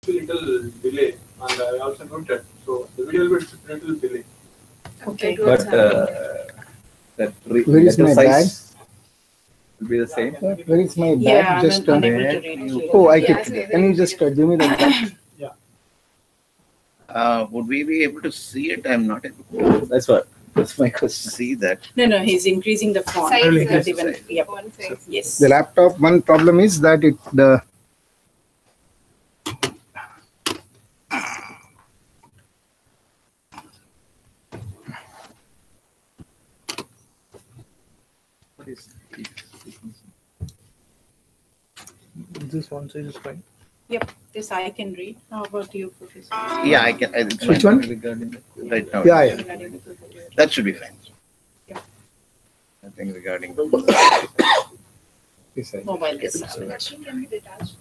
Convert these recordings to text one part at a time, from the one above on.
little delay, and I also noted. So the video will be little delay. Okay. But that Where is my bag? Will be the same. Where is my bag? Yeah, Just I'm unable to read it. oh, I kept it. Can you just give me the bag? Would we be able to see it? I'm not able to That's my question. see that. No, he's increasing the font. Size. Not Yes, even, size. yep. One size. Yes. The laptop. One problem is that What is This one size is fine. Yep. This I can read. How about you, Professor? Yeah, I can. It's Which fine. one? regarding the Right now. yeah. That should be fine. Yeah. I think regarding This side. Mobile is. Can be detached.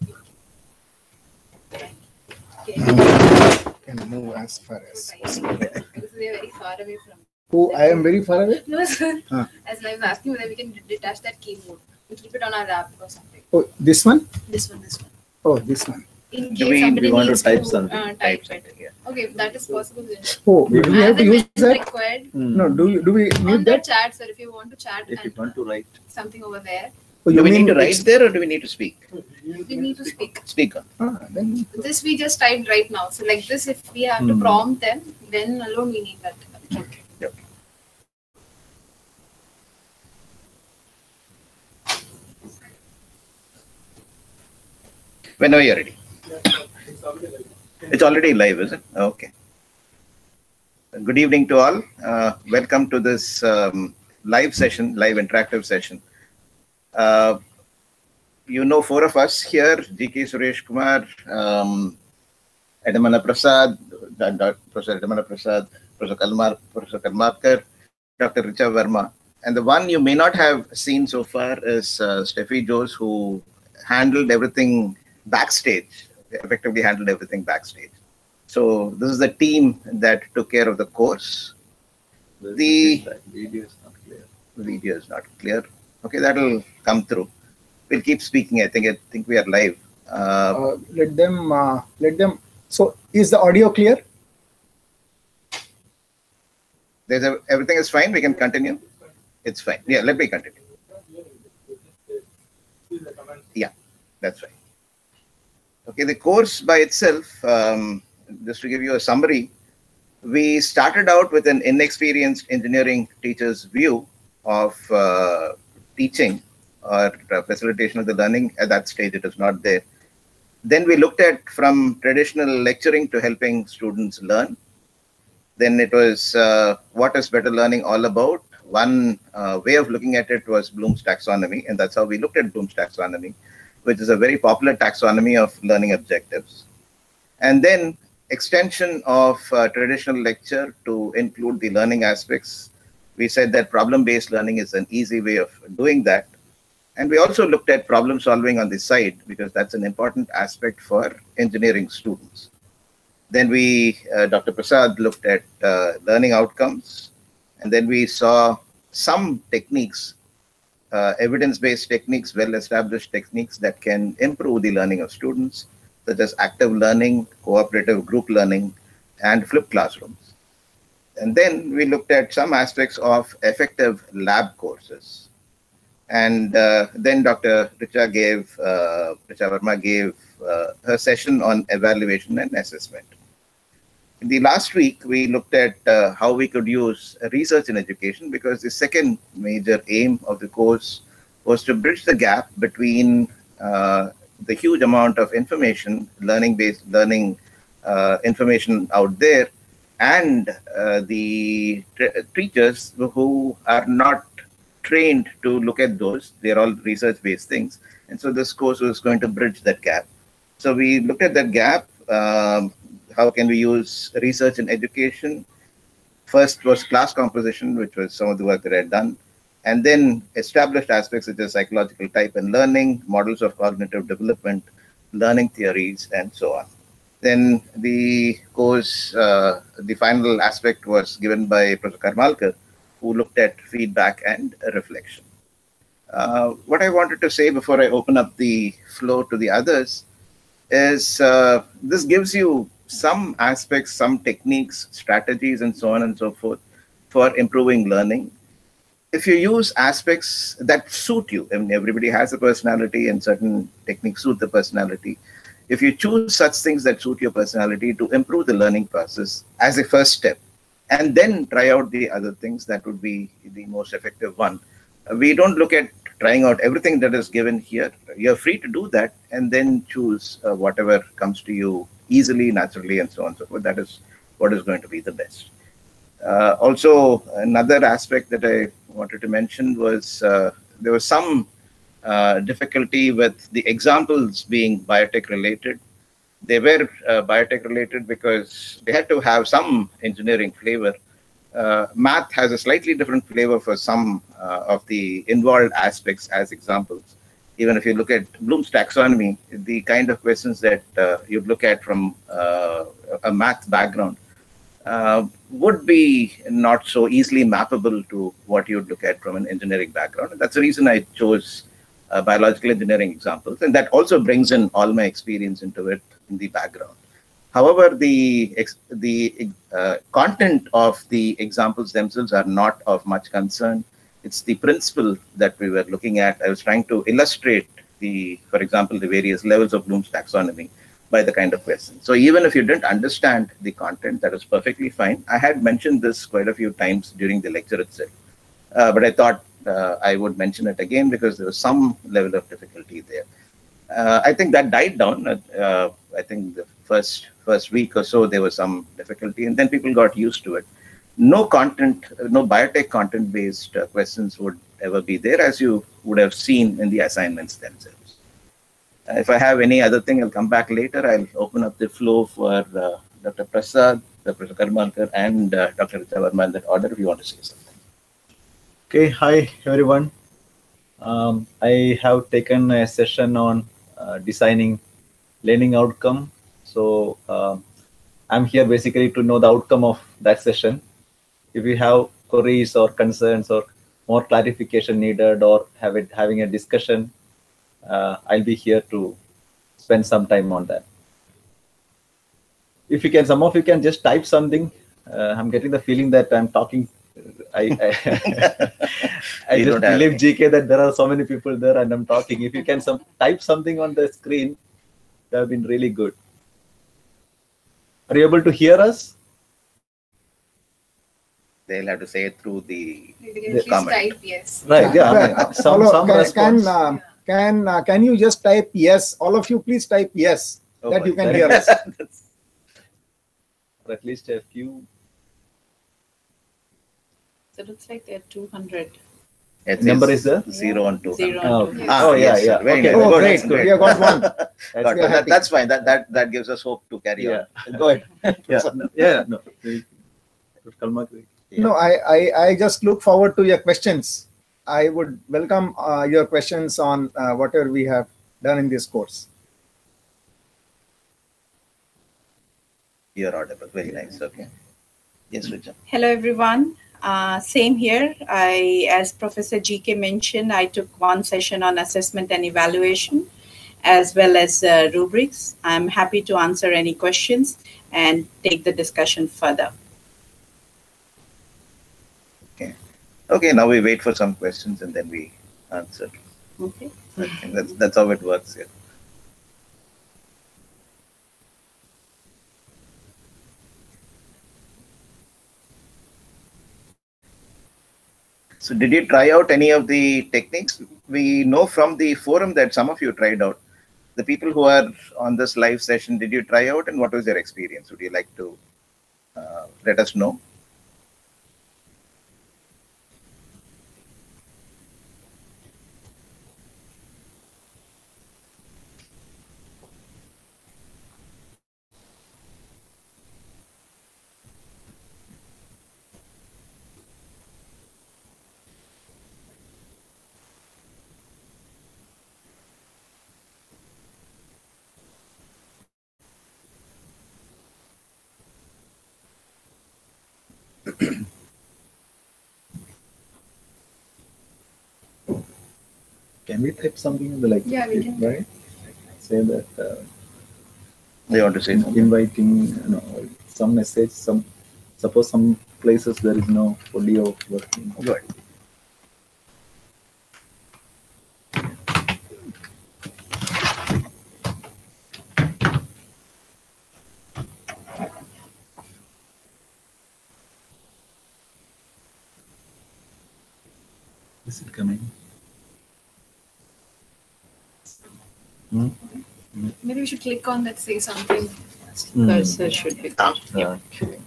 Can move as far as. Because they are very far away from. Oh, I am very far away. No, sir. Huh. As I was asking whether we can detach that keyboard and keep it on our lap or something. Oh, this one. This one. Oh, this one. In Do case we somebody want to needs type something? type it. something, yeah. Okay, if that is possible then. Oh, do we have As to and use when that? required No, do we on need the that? chat, sir. If you want to chat If you and want to write, something over there, Oh, Do we need to write it's- there or do we need to speak? we need to speak. Speak on. Then This we just typed right now. So like this, if we have to prompt them, then alone we need that. Okay. Yep. Whenever you're ready. It's already live, is it? Okay. Good evening to all. Welcome to this live session, live interactive session. You know, four of us here, GK Suresh Kumar, Edamana Prasad, Professor Edamana Prasad, Professor Kalmarkar, Dr. Richa Verma. And the one you may not have seen so far is Steffi Jose, who handled everything backstage, effectively handled everything backstage. So this is the team that took care of the course. The video is not clear. video is not clear. Okay, that'll come through. We'll keep speaking. I think we are live. let them. So, is the audio clear? Everything is fine. We can continue. It's fine. Yeah, let me continue. Yeah, that's right. Okay, the course by itself, just to give you a summary, we started out with an inexperienced engineering teacher's view of teaching or facilitation of the learning. At that stage, it was not there. Then we looked at from traditional lecturing to helping students learn. Then it was what is better learning all about. One way of looking at it was Bloom's taxonomy, and that's how we looked at Bloom's taxonomy, which is a very popular taxonomy of learning objectives. And then extension of traditional lecture to include the learning aspects. We said that problem-based learning is an easy way of doing that. And we also looked at problem solving on the side, because that's an important aspect for engineering students. Then Dr. Prasad looked at learning outcomes. And then we saw some techniques, evidence-based techniques, well-established techniques that can improve the learning of students, such as active learning, cooperative group learning, and flipped classrooms. And then we looked at some aspects of effective lab courses. And then Dr. Richa Verma gave her session on evaluation and assessment. In the last week, we looked at how we could use research in education, because the second major aim of the course was to bridge the gap between the huge amount of information, learning-based learning information out there, and the teachers who are not trained to look at those. They're all research-based things. And so this course was going to bridge that gap. So we looked at that gap. How can we use research in education? First was class composition, which was some of the work that I had done. And then established aspects such as psychological type and learning, models of cognitive development, learning theories, and so on. Then the course, the final aspect was given by Professor Karmalkar, who looked at feedback and reflection. What I wanted to say before I open up the floor to the others is this gives you some aspects, some techniques, strategies, and so on and so forth for improving learning. If you use aspects that suit you, I mean, everybody has a personality and certain techniques suit the personality. If you choose such things that suit your personality to improve the learning process as a first step, and then try out the other things, that would be the most effective one. We don't look at trying out everything that is given here. You're free to do that and then choose whatever comes to you easily, naturally, and so on and so forth. That is what is going to be the best. Also, another aspect that I wanted to mention was there was some difficulty with the examples being biotech related. They were biotech related because they had to have some engineering flavor. Math has a slightly different flavor for some of the involved aspects as examples. Even if you look at Bloom's taxonomy, the kind of questions that you'd look at from a math background would be not so easily mappable to what you'd look at from an engineering background. And that's the reason I chose biological engineering examples. And that also brings in all my experience into it in the background. However, the content of the examples themselves are not of much concern. It's the principle that we were looking at. I was trying to illustrate for example, the various levels of Bloom's taxonomy by the kind of question. So even if you didn't understand the content, that is perfectly fine. I had mentioned this quite a few times during the lecture itself, but I thought I would mention it again because there was some level of difficulty there. I think that died down. I think the first week or so, there was some difficulty, and then people got used to it. No biotech content-based questions would ever be there, as you would have seen in the assignments themselves. If I have any other thing, I'll come back later. I'll open up the floor for Dr. Prasad, Dr. Karmalkar, and Dr. Richa Verma in that order if you want to say something. Okay, hi everyone. I have taken a session on designing learning outcome. So I'm here basically to know the outcome of that session. If you have queries or concerns or more clarification needed or having a discussion, I'll be here to spend some time on that. If you can, some of you can just type something. I'm getting the feeling that I'm talking. I just believe GK that there are so many people there and I'm talking. If you can type something on the screen, that have been really good. Are you able to hear us? They'll have to say it through the comment. Type yes. Right. Yeah. I mean, some response. Can you just type yes? All of you, please type yes. That you can hear us. Or at least a few. So it looks like there are 200. Number is there? 0 and 2. 0 Oh, and 2. oh yeah, yes, yeah. Very Okay. nice. Oh, great. That's great. We have got one. That's fine. That gives us hope to carry on. Go ahead. No. No, I just look forward to your questions. I would welcome your questions on whatever we have done in this course. You're audible. Very nice. Okay. Yes, Richa. Hello, everyone. Same here. As Professor GK mentioned, I took one session on assessment and evaluation, as well as rubrics. I'm happy to answer any questions and take the discussion further. Okay, now we wait for some questions and then we answer. Okay. I think that's how it works here. So did you try out any of the techniques? We know from the forum that some of you tried out. The people who are on this live session, did you try out and what was your experience? Would you like to let us know? Can we type something in the Yeah, we can. right? Say that They want to say something. Inviting, some message. Suppose some places there is no audio working. Good. Is it coming? Maybe we should click on that, say something. Cursor should be there. Okay.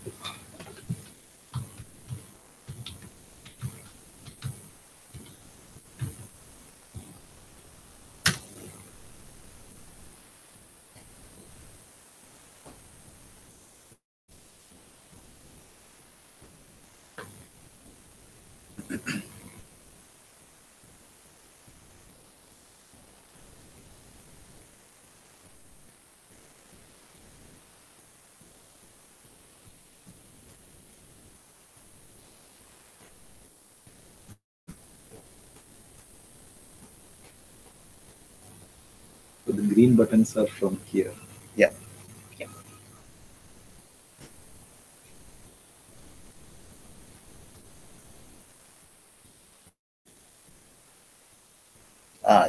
So the green buttons are from here. Yeah. Yeah.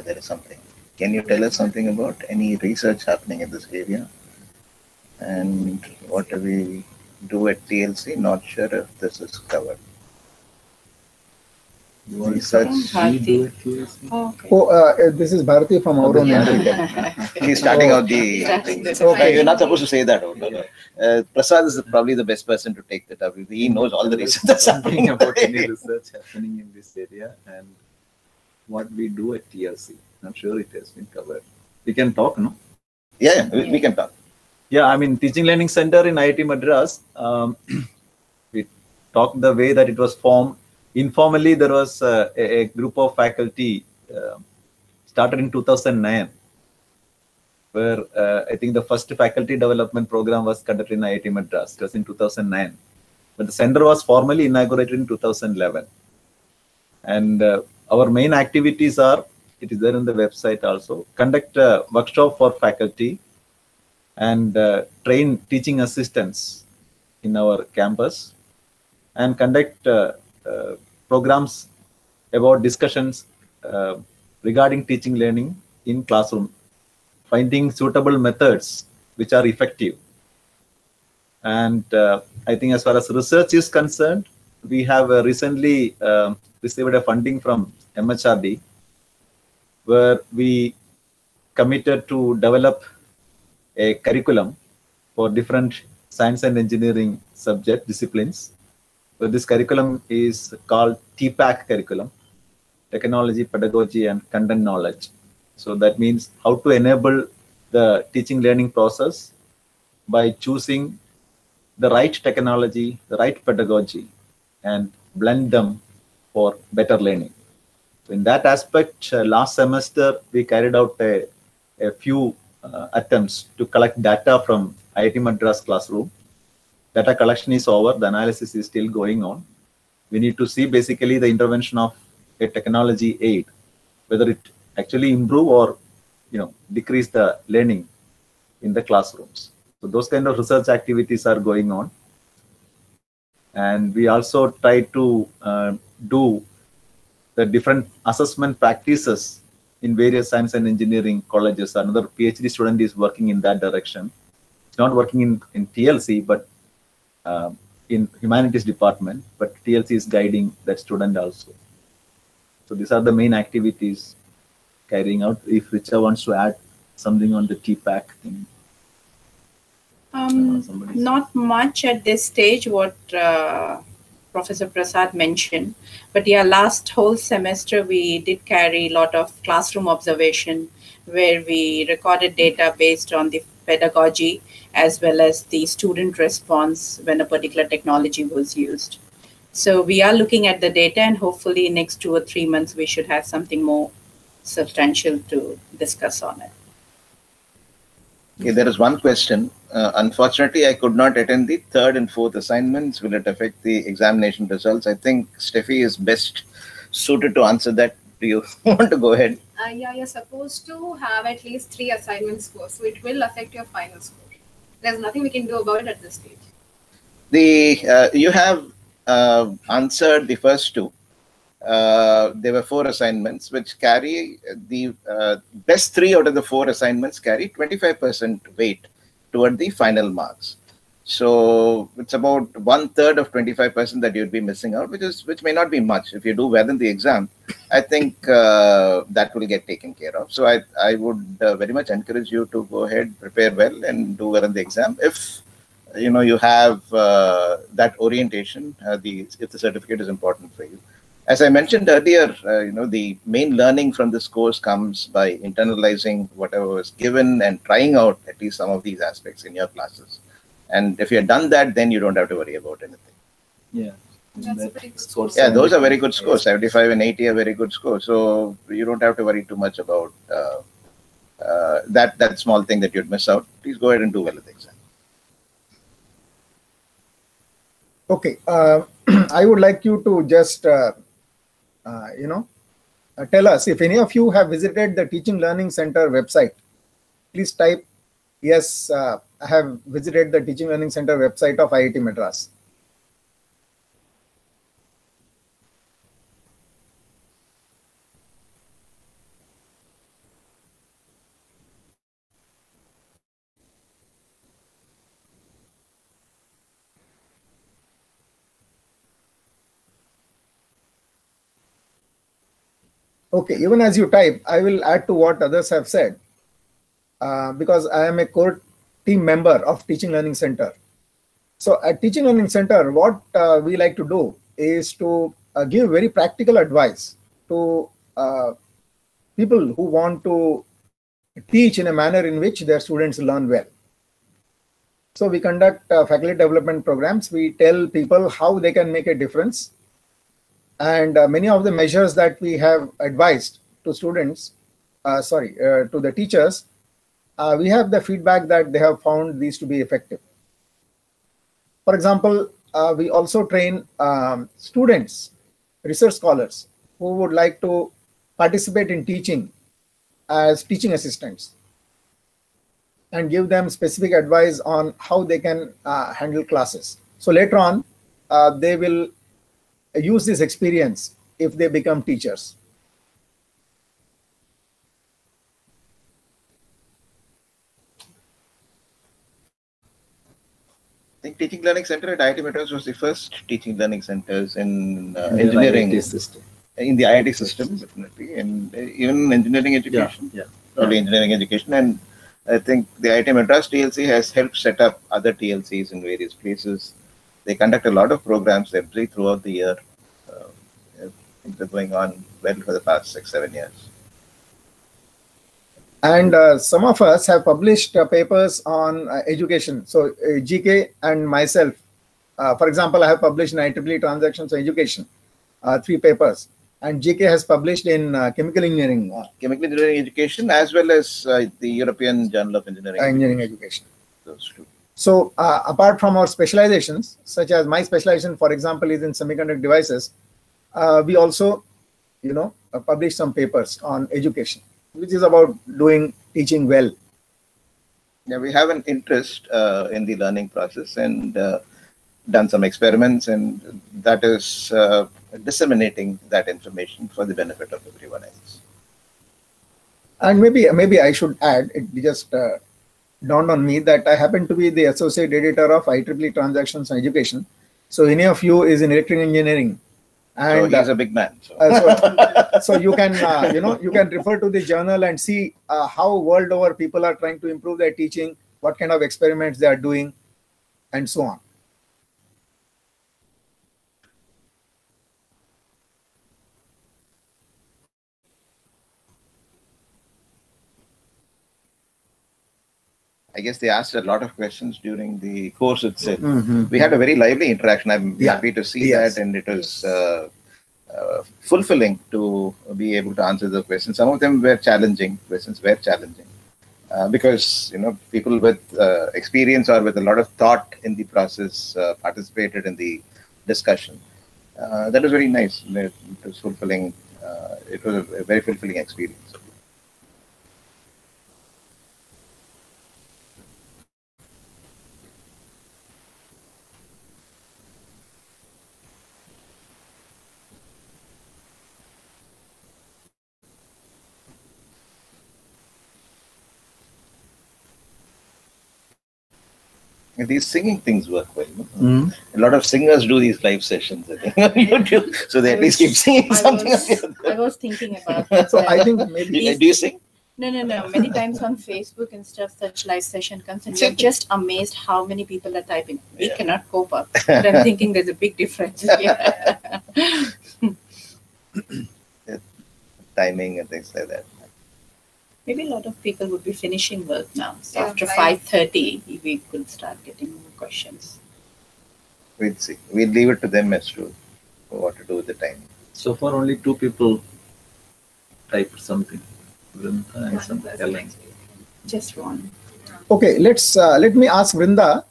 There is something. Can you tell us something about any research happening in this area? And what do we do at TLC? Not sure if this is covered. You want Research. Bharti. Okay. Oh, this is Bharati from our own Yeah. entity. He's starting out the Starting thing. the- Okay. You're not supposed to say that. Prasad is probably the best person to take that up. He knows all the research that's Something happening. about any research happening in this area and what we do at TLC. I'm sure it has been covered. We can talk, no? Yeah, we can talk. Yeah, I mean, Teaching Learning Center in IIT Madras, we talked the way that it was formed. Informally, there was a group of faculty started in 2009, where I think the first faculty development program was conducted in IIT Madras. It was in 2009. But the center was formally inaugurated in 2011. And our main activities are, it is there on the website also, conduct a workshop for faculty and train teaching assistants in our campus and conduct programs about discussions regarding teaching learning in classroom, finding suitable methods which are effective. And I think as far as research is concerned, we have recently received a funding from MHRD, where we committed to develop a curriculum for different science and engineering subject disciplines. So this curriculum is called TPAC curriculum, Technology, Pedagogy, and Content Knowledge. So that means how to enable the teaching learning process by choosing the right technology, the right pedagogy, and blend them for better learning. So in that aspect, last semester, we carried out a few attempts to collect data from IIT Madras classroom. Data collection is over, the analysis is still going on. We need to see basically the intervention of a technology aid, whether it actually improve or decrease the learning in the classrooms. So those kind of research activities are going on. And we also try to do the different assessment practices in various science and engineering colleges. Another PhD student is working in that direction. It's not working in TLC, but in humanities department, but TLC is guiding that student also. So these are the main activities carrying out. If Richa wants to add something on the TPAC thing. Not much at this stage, what Professor Prasad mentioned. But yeah, last whole semester, we did carry a lot of classroom observation where we recorded data based on the pedagogy as well as the student response when a particular technology was used. So we are looking at the data, and hopefully next 2 or 3 months, we should have something more substantial to discuss on it. Okay, there is one question. Unfortunately, I could not attend the third and fourth assignments. Will it affect the examination results? I think Steffi is best suited to answer that. Do you want to go ahead? Yeah, you're supposed to have at least 3 assignment scores, so it will affect your final score. There's nothing we can do about it at this stage. You have answered the first two. There were 4 assignments which carry the best 3 out of the 4 assignments carry 25% weight toward the final marks. So it's about 1/3 of 25% that you'd be missing out, which may not be much. If you do well in the exam, I think that will get taken care of. So I would very much encourage you to go ahead, prepare well, and do well in the exam. If you have that orientation, if the certificate is important for you. As I mentioned earlier, the main learning from this course comes by internalizing whatever was given and trying out at least some of these aspects in your classes. And if you have done that, then you don't have to worry about anything. Yeah. That's a pretty good Score score. Yeah, those are very good scores. 75 and 80 are very good scores. So you don't have to worry too much about that small thing that you'd miss out. Please go ahead and do well at the exam. Okay. I would like you to just, tell us if any of you have visited the Teaching Learning Center website. Please type, yes, I have visited the Teaching Learning Center website of IIT Madras. Okay, even as you type, I will add to what others have said because I am a core team member of Teaching Learning Center. So at Teaching Learning Center, what we like to do is to give very practical advice to people who want to teach in a manner in which their students learn well. So we conduct faculty development programs. We tell people how they can make a difference. And many of the measures that we have advised to students, to the teachers, we have the feedback that they have found these to be effective. For example, we also train students, research scholars, who would like to participate in teaching as teaching assistants and give them specific advice on how they can handle classes. So later on, they will use this experience if they become teachers. I think Teaching Learning Center at IIT Madras was the first teaching learning centers in engineering IIT system. In the IIT system, definitely, and even engineering education. Yeah. Early engineering education, and I think the IIT Madras TLC has helped set up other TLCs in various places. They conduct a lot of programs every throughout the year. Things are going on well for the past 6-7 years. And some of us have published papers on education. So GK and myself, for example, I have published in IEEE Transactions on Education, 3 papers. And GK has published in Chemical Engineering. Chemical Engineering Education, as well as the European Journal of Engineering Education. Those two. So apart from our specializations, such as my specialization, for example, is in semiconductor devices, we also, publish some papers on education, which is about doing teaching well. Yeah, we have an interest in the learning process and done some experiments, and that is disseminating that information for the benefit of everyone else. And maybe I should add, it just dawned on me that I happen to be the associate editor of IEEE Transactions on Education. So any of you is in electrical engineering, and so he's a big man. So you can you can refer to the journal and see how world over people are trying to improve their teaching, what kind of experiments they are doing, and so on. I guess they asked a lot of questions during the course itself. Mm-hmm. We had a very lively interaction. I'm happy to see that, and it was fulfilling to be able to answer the questions. Some of them were challenging. Questions were challenging because people with experience or with a lot of thought in the process participated in the discussion. That was very nice. It was fulfilling. It was a very fulfilling experience. These singing things work well. No? A lot of singers do these live sessions, I think, on YouTube. So they at least keep singing something. I was thinking about that. So I think maybe. Do you sing? No. Many times on Facebook and stuff, such live session comes, and you're just amazed how many people are typing. We cannot cope up. But I'm thinking there's a big difference here. Timing and things like that. Maybe a lot of people would be finishing work now. So Yeah, after right. 5:30, we could start getting more questions. We'll see. We'll leave it to them as to what to do with the time. So far, only 2 people typed something. And some Ellen. Just one. Okay, let me ask Vrinda.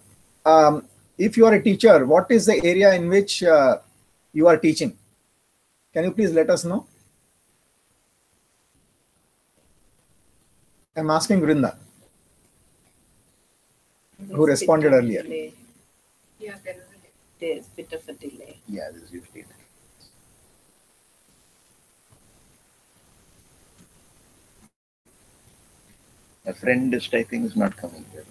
If you are a teacher, what is the area in which you are teaching? Can you please let us know? I'm asking Vrinda, who responded earlier. Yeah, There's a bit of a delay. Yeah, this is usually it. A friend is typing, is not coming here.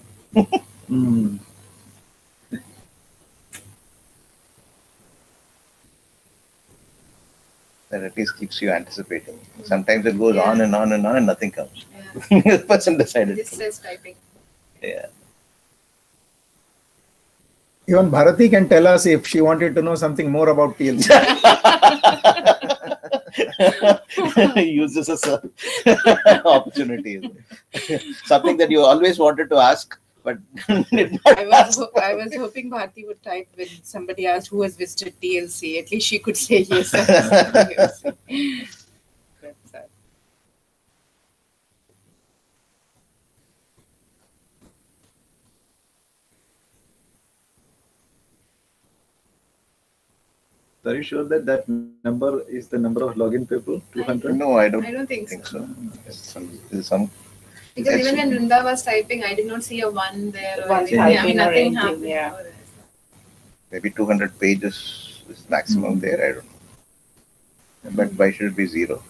That at least keeps you anticipating. Sometimes it goes on and on and on and nothing comes. Yeah. The person decided. This says typing. Yeah. Even Bharati can tell us if she wanted to know something more about TLC. Use this as an opportunity. Something that you always wanted to ask, but did not ask. I was hoping Bharti would type when somebody asked who has visited TLC. At least she could say yes. That's Are you sure that that number is the number of login people? 200? No, I don't think so. There's some Because even when Vrinda was typing, I did not see a 1 there. Or One anything. typing or Nothing anything, happened. yeah. maybe 200 pages is maximum there. I don't know. But why should it be 0?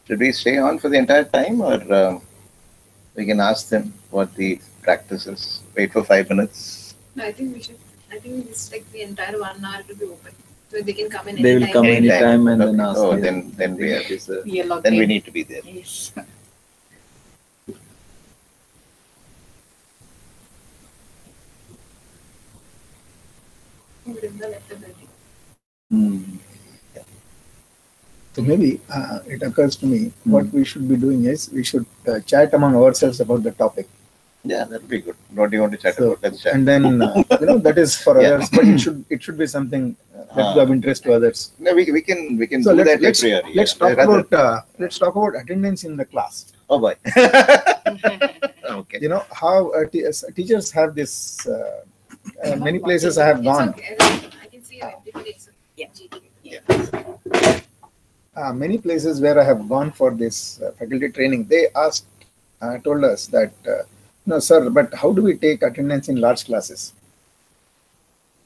Should we stay on for the entire time, or we can ask them what the practice is? Wait for 5 minutes. No, I think we should. I think it's like the entire 1 hour to be open, so they can come in. They will anytime. come anytime and then Okay. ask. Oh, them. then we are. We are logged Then we in. need to be there. Yes. Vrinda left the building. So maybe it occurs to me what we should be doing is we should chat among ourselves about the topic. Yeah, that'll be good. What do you want to chat about? Let's chat. And then that is for others, but it should be something that is of interest to others. No, we can So do that let's later. let's talk about attendance in the class. Oh boy. Okay. You know how teachers have this. Many places I have It's gone. okay. I can see everybody except Yeah. Many places where I have gone for this faculty training, they told us that, no, sir, but how do we take attendance in large classes?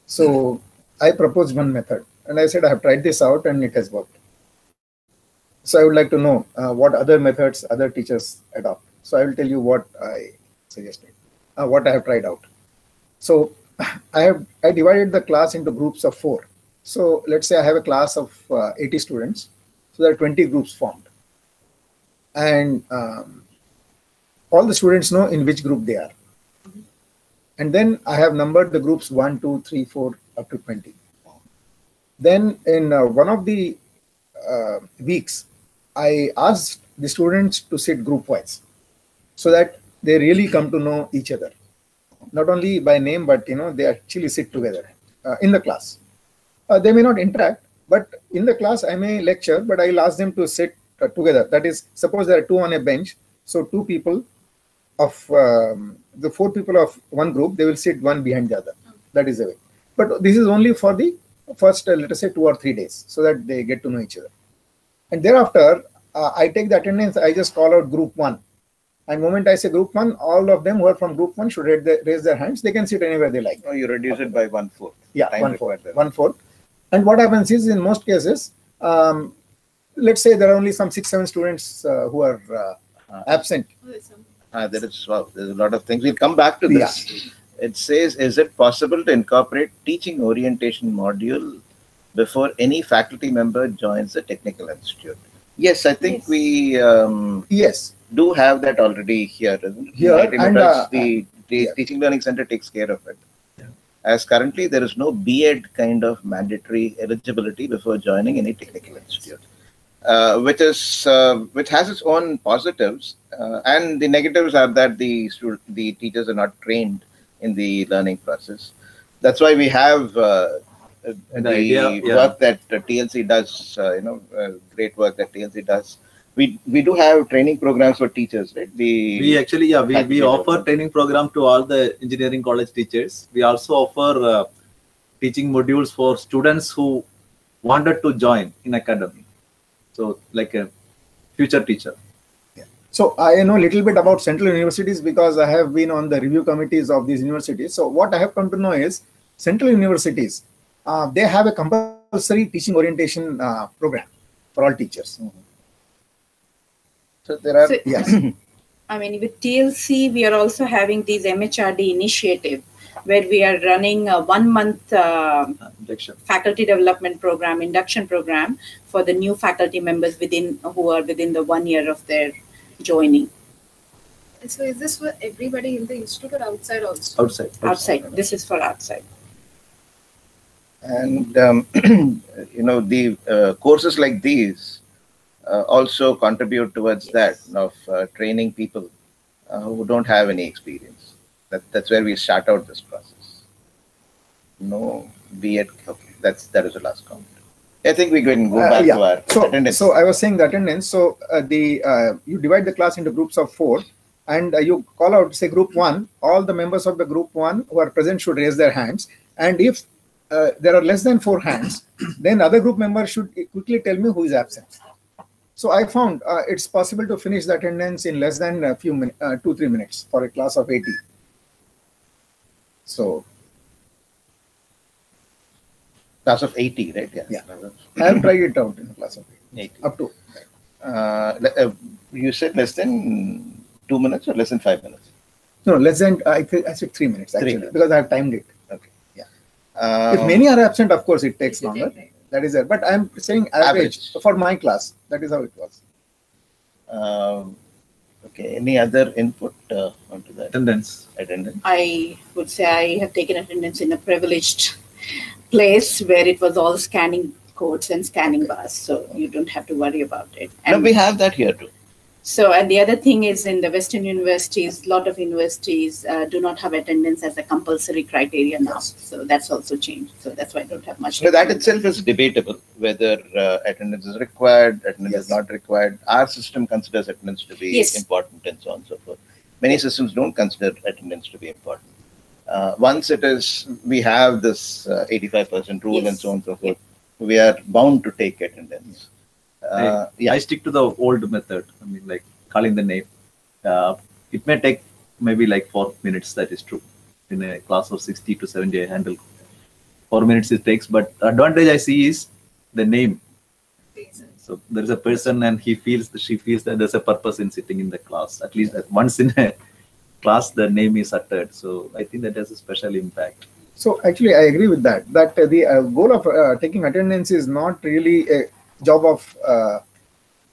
So I proposed one method, and I said I have tried this out and it has worked. So I would like to know what other methods other teachers adopt. So I will tell you what I suggested, what I have tried out. So I divided the class into groups of 4. So let's say I have a class of 80 students. So there are 20 groups formed. And all the students know in which group they are. And then I have numbered the groups 1, 2, 3, 4, up to 20. Then in one of the weeks, I asked the students to sit group-wise so that they really come to know each other. Not only by name, but they actually sit together in the class. They may not interact, but in the class I may lecture, but I'll ask them to sit together. That is, suppose there are 2 on a bench, so 2 people of the 4 people of one group, they will sit one behind the other. That is the way. But this is only for the first, let us say, 2 or 3 days, so that they get to know each other. And thereafter, I take the attendance. I just call out group 1. And the moment I say group 1, all of them who are from group 1 should raise their hands. They can sit anywhere they like. Oh, you reduce it by 1/4. Yeah, 1/4. And what happens is, in most cases, let's say there are only some 6-7 students who are absent. There is, wow, there's a lot of things. We'll come back to this. Yeah. It says, is it possible to incorporate teaching orientation module before any faculty member joins the technical institute? Yes, I think we do have that already here. Here, and the Teaching Learning Center takes care of it. Yeah. As currently, there is no B.Ed kind of mandatory eligibility before joining any technical institute. Which has its own positives, and the negatives are that the teachers are not trained in the learning process. That's why we have the work that TLC does. Great work that TLC does. We do have training programs for teachers, right? We offer training program to all the engineering college teachers. We also offer teaching modules for students who wanted to join in academy. So, like a future teacher. Yeah. So, I know a little bit about central universities because I have been on the review committees of these universities. So, what I have come to know is central universities, they have a compulsory teaching orientation program for all teachers. Mm-hmm. So, there are, yes. I mean, with TLC, we are also having these MHRD Initiative, where we are running a 1-month faculty development program, induction program for the new faculty members who are within the 1 year of their joining. So is this for everybody in the institute or outside also? Outside. This is for outside. And the courses like these also contribute towards that of training people who don't have any experience. That's where we start out this process. No B.Ed. Okay, that is the last comment. I think we can go back to our attendance. So I was saying the attendance. So you divide the class into groups of 4, and you call out, say, group 1. All the members of the group 1 who are present should raise their hands. And if there are less than 4 hands, then other group members should quickly tell me who is absent. So I found it's possible to finish the attendance in less than a few 2-3 minutes for a class of 80. So, class of 80, right? Yeah. I have tried it out in a class of 80. Up to. You said less than 2 minutes or less than 5 minutes? No, less than, I said 3 minutes actually, because I have timed it. Okay. Yeah. If many are absent, of course, it takes longer. That is there. But I'm saying average for my class. That is how it was. Okay. Any other input onto that? Attendance. I would say I have taken attendance in a privileged place where it was all scanning codes and scanning bars, so you don't have to worry about it. And we have that here too. So, and the other thing is, in the Western universities, a lot of universities do not have attendance as a compulsory criteria now. So that's also changed. So that's why I don't have much. So that itself is debatable, whether attendance is required, attendance is not required. Our system considers attendance to be important and so on and so forth. Many systems don't consider attendance to be important. Once it is, we have this 85% rule and so on and so forth, we are bound to take attendance. I stick to the old method. I mean, like calling the name. It may take maybe like 4 minutes. That is true. In a class of 60 to 70, I handle 4 minutes it takes. But the advantage I see is the name. So there is a person, and she feels that there's a purpose in sitting in the class. At least once in a class, the name is uttered. So I think that has a special impact. So actually, I agree with that. That the goal of taking attendance is not really a job of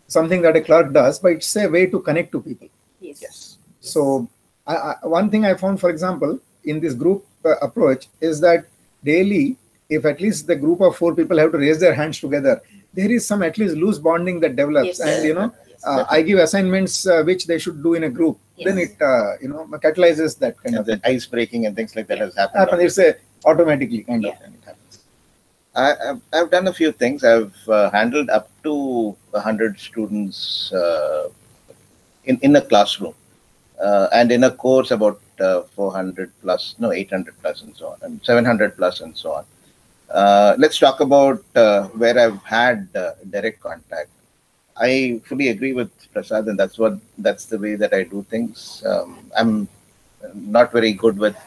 something that a clerk does, but it's a way to connect to people. Yes. So one thing I found, for example, in this group approach is that daily, if at least the group of 4 people have to raise their hands together, there is some at least loose bonding that develops. And I give assignments which they should do in a group. Then it catalyzes that kind of the ice breaking and things like that has happened. It's automatically kind of. And it happens. I've done a few things. I've handled up to 100 students in a classroom. and in a course about 400 plus, no, 800 plus and so on, and 700 plus and so on. Let's talk about where I've had direct contact. I fully agree with Prasad, and that's the way that I do things. I'm not very good with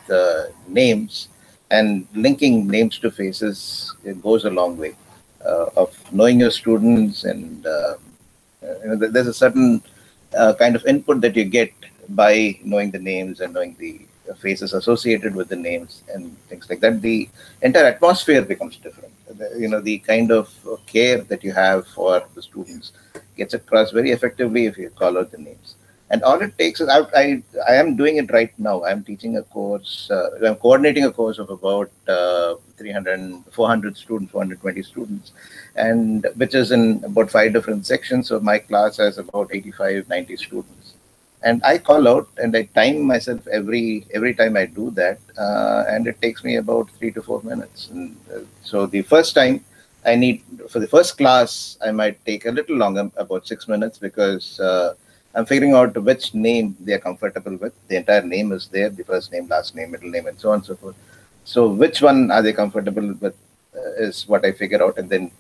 names, and linking names to faces, it goes a long way. Of knowing your students, and there's a certain kind of input that you get by knowing the names and knowing the faces associated with the names and things like that. The entire atmosphere becomes different. The kind of care that you have for the students gets across very effectively if you call out the names. And all it takes is, I am doing it right now. I'm teaching a course, I'm coordinating a course of about 400 students, 420 students, and which is in about 5 different sections. So my class has about 85, 90 students. And I call out and I time myself every time I do that. And it takes me about 3 to 4 minutes. And so the first time for the first class, I might take a little longer, about 6 minutes, because I'm figuring out which name they are comfortable with. The entire name is there, the first name, last name, middle name, and so on and so forth. So which one are they comfortable with is what I figure out, and then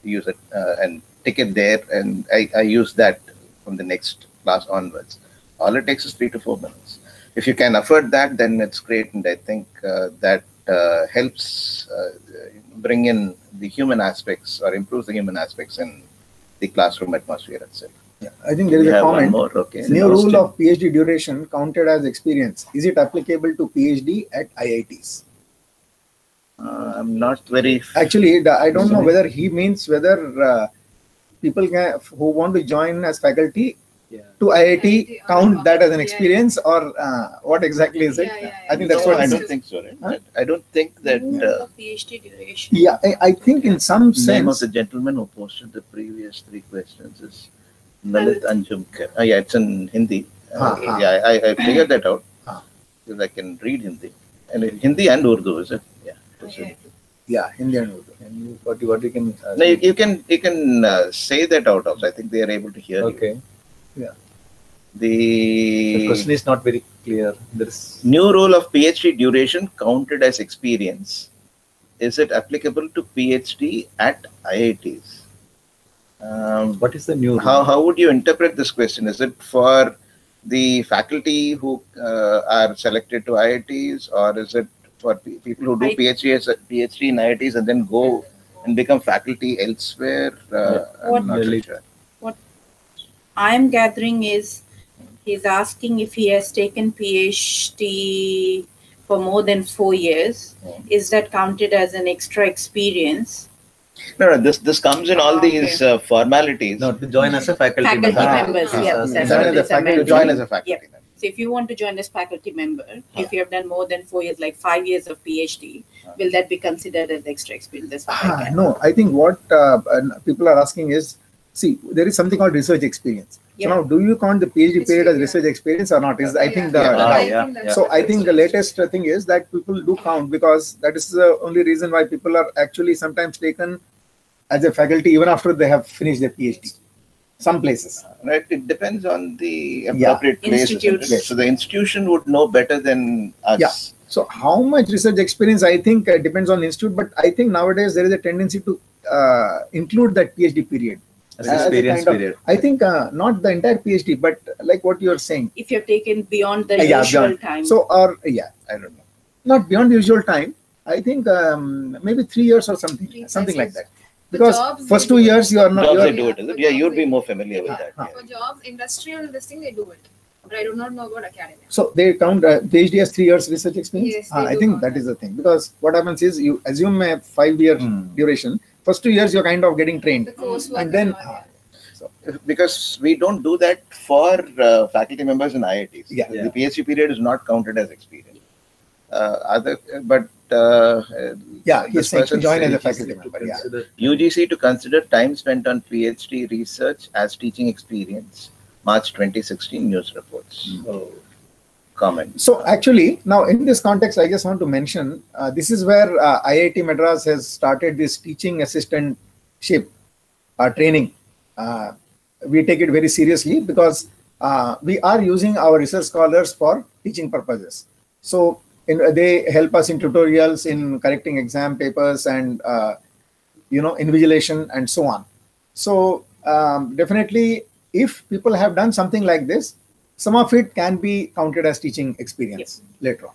use it and tick it there. And I use that from the next class onwards. All it takes is 3 to 4 minutes. If you can afford that, then it's great. And I think that helps bring in the human aspects, or improves the human aspects in the classroom atmosphere itself. Yeah, I think there is a comment. More, okay. New rule of PhD duration counted as experience. Is it applicable to PhD at IITs? I'm not very... Actually, I don't know whether he means whether people who want to join as faculty to IIT count that as an experience, or what exactly is it? I think that's what I don't think so. Right? Huh? I don't think that... PhD duration. Yeah, I think in some sense... The name of the gentleman who posted the previous 3 questions is Lalit Anjumkar. Yeah, it's in Hindi. Yeah, I figured that out because I can read Hindi, and Hindi and Urdu, is it? Yeah. Yeah, Hindi and Urdu. And what you can? No, you can say that out also. I think they are able to hear you. Okay. Yeah. The question is not very clear. There is new rule of PhD duration counted as experience. Is it applicable to PhD at IITs? What is the new rule? How would you interpret this question? Is it for the faculty who are selected to IITs, or is it for people who do PhD in IITs and then go and become faculty elsewhere? I'm not really sure. What I'm gathering is he's asking if he has taken PhD for more than 4 years. Is that counted as an extra experience? No, this comes in all these formalities. No, to join as a faculty member. Members, yes. To join as a faculty member. So if you want to join as faculty member, if you have done more than 4 years, like 5 years of PhD, will that be considered as extra experience? No, I think what people are asking is, see, there is something called research experience. So now, do you count the PhD period as research experience or not? I think I think the latest thing is that people do count, because that is the only reason why people are actually sometimes taken as a faculty even after they have finished their PhD. Some places. Right. It depends on the appropriate place. So the institution would know better than us. Yeah. So how much research experience, I think depends on the institute, but I think nowadays there is a tendency to include that PhD period. Experience period. I think not the entire PhD, but like what you are saying. If you have taken beyond the usual time. So, I don't know. Not beyond the usual time. I think maybe 3 years or something like that. Because first 2 years you are not. Jobs they do it, is it? Yeah, you'd be more familiar with that. For jobs, industrial, this thing they do it. But I do not know about academia. So they count PhD as 3 years research experience? Yes, I think that is the thing. Because what happens is you assume a 5-year duration. First 2 years you're kind of getting trained. And then... Because we don't do that for faculty members in IITs. Yeah. The PhD period is not counted as experience. He's saying to join as a faculty member. UGC to consider time spent on PhD research as teaching experience. March 2016 news reports. Comment. So actually, now in this context, I just want to mention, this is where IIT Madras has started this teaching assistantship training. We take it very seriously because we are using our research scholars for teaching purposes. So they help us in tutorials, in correcting exam papers, and invigilation and so on. So definitely, if people have done something like this, some of it can be counted as teaching experience later on.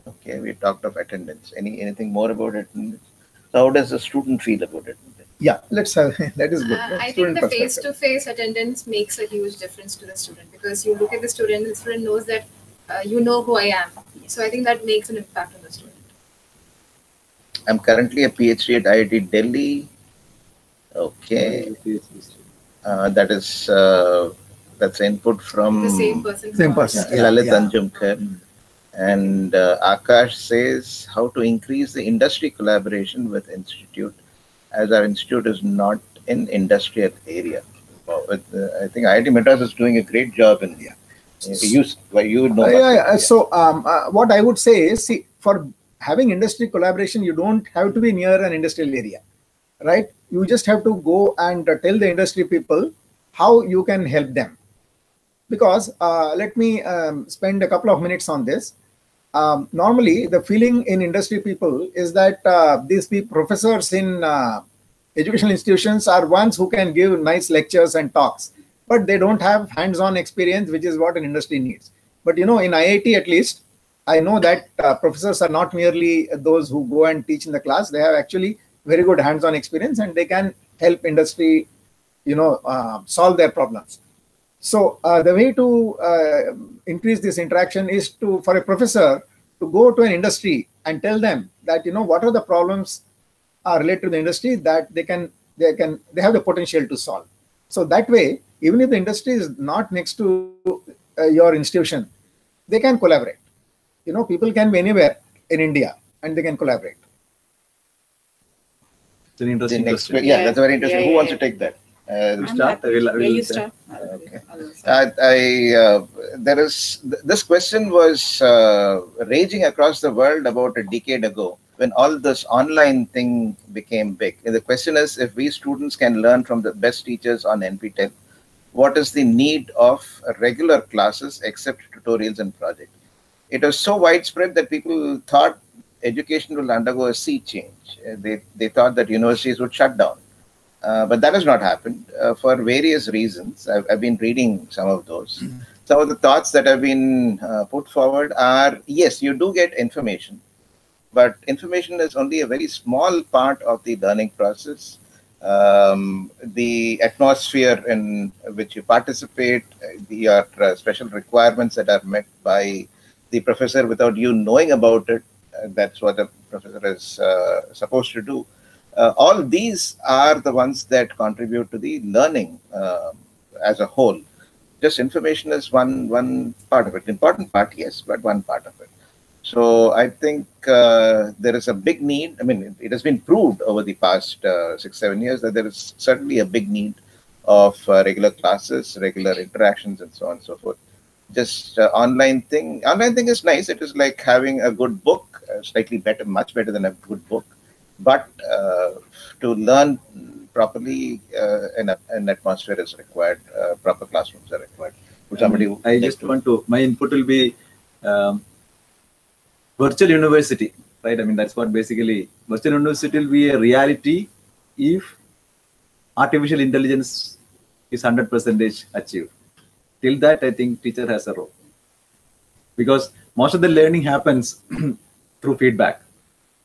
Okay, we talked of attendance. Anything more about attendance? So how does the student feel about it? Yeah, let's have that is good. I think the face-to-face attendance makes a huge difference to the student, because you look at the student knows that you know who I am. So I think that makes an impact on the student. I'm currently a PhD at IIT Delhi. Okay, that is that's input from The same person. Same person. Lalit Yeah. Anjumkar. And Akash says how to increase the industry collaboration with institute, as our institute is not in industrial area. Well, I think IIT Madras is doing a great job in you know. So what I would say is, see, for having industry collaboration, you don't have to be near an industrial area, right? You just have to go and tell the industry people how you can help them. Because let me spend a couple of minutes on this. Normally, the feeling in industry people is that these professors in educational institutions are ones who can give nice lectures and talks, but they don't have hands-on experience, which is what an industry needs. But in IIT at least, I know that professors are not merely those who go and teach in the class. They have actually very good hands-on experience, and they can help industry, solve their problems. So the way to increase this interaction is for a professor to go to an industry and tell them that what are the problems related to the industry that they have the potential to solve. So that way, even if the industry is not next to your institution, they can collaborate. People can be anywhere in India and they can collaborate. It's an interesting question. Yeah, that's very interesting. Who wants to take that? Start. You start. Okay. This question was raging across the world about a decade ago, when all this online thing became big. And the question is, if we students can learn from the best teachers on NPTEL, what is the need of regular classes except tutorials and projects? It was so widespread that people thought education will undergo a sea change. They thought that universities would shut down. But that has not happened for various reasons. I've been reading some of those. Some of the thoughts that have been put forward are, yes, you do get information, but information is only a very small part of the learning process. The atmosphere in which you participate, your special requirements that are met by the professor without you knowing about it, that's what a professor is supposed to do. All these are the ones that contribute to the learning as a whole. Just information is one part of it. Important part, yes, but one part of it. So I think there is a big need. I mean, it has been proved over the past 6-7 years that there is certainly a big need of regular classes, regular interactions, and so on and so forth. Just online thing is nice. It is like having a good book, slightly better, much better than a good book. But to learn properly, an atmosphere is required. Proper classrooms are required. My input will be virtual university, right? I mean, that's what basically virtual university will be a reality if artificial intelligence is 100% achieved. Till that, I think teacher has a role, because most of the learning happens through feedback.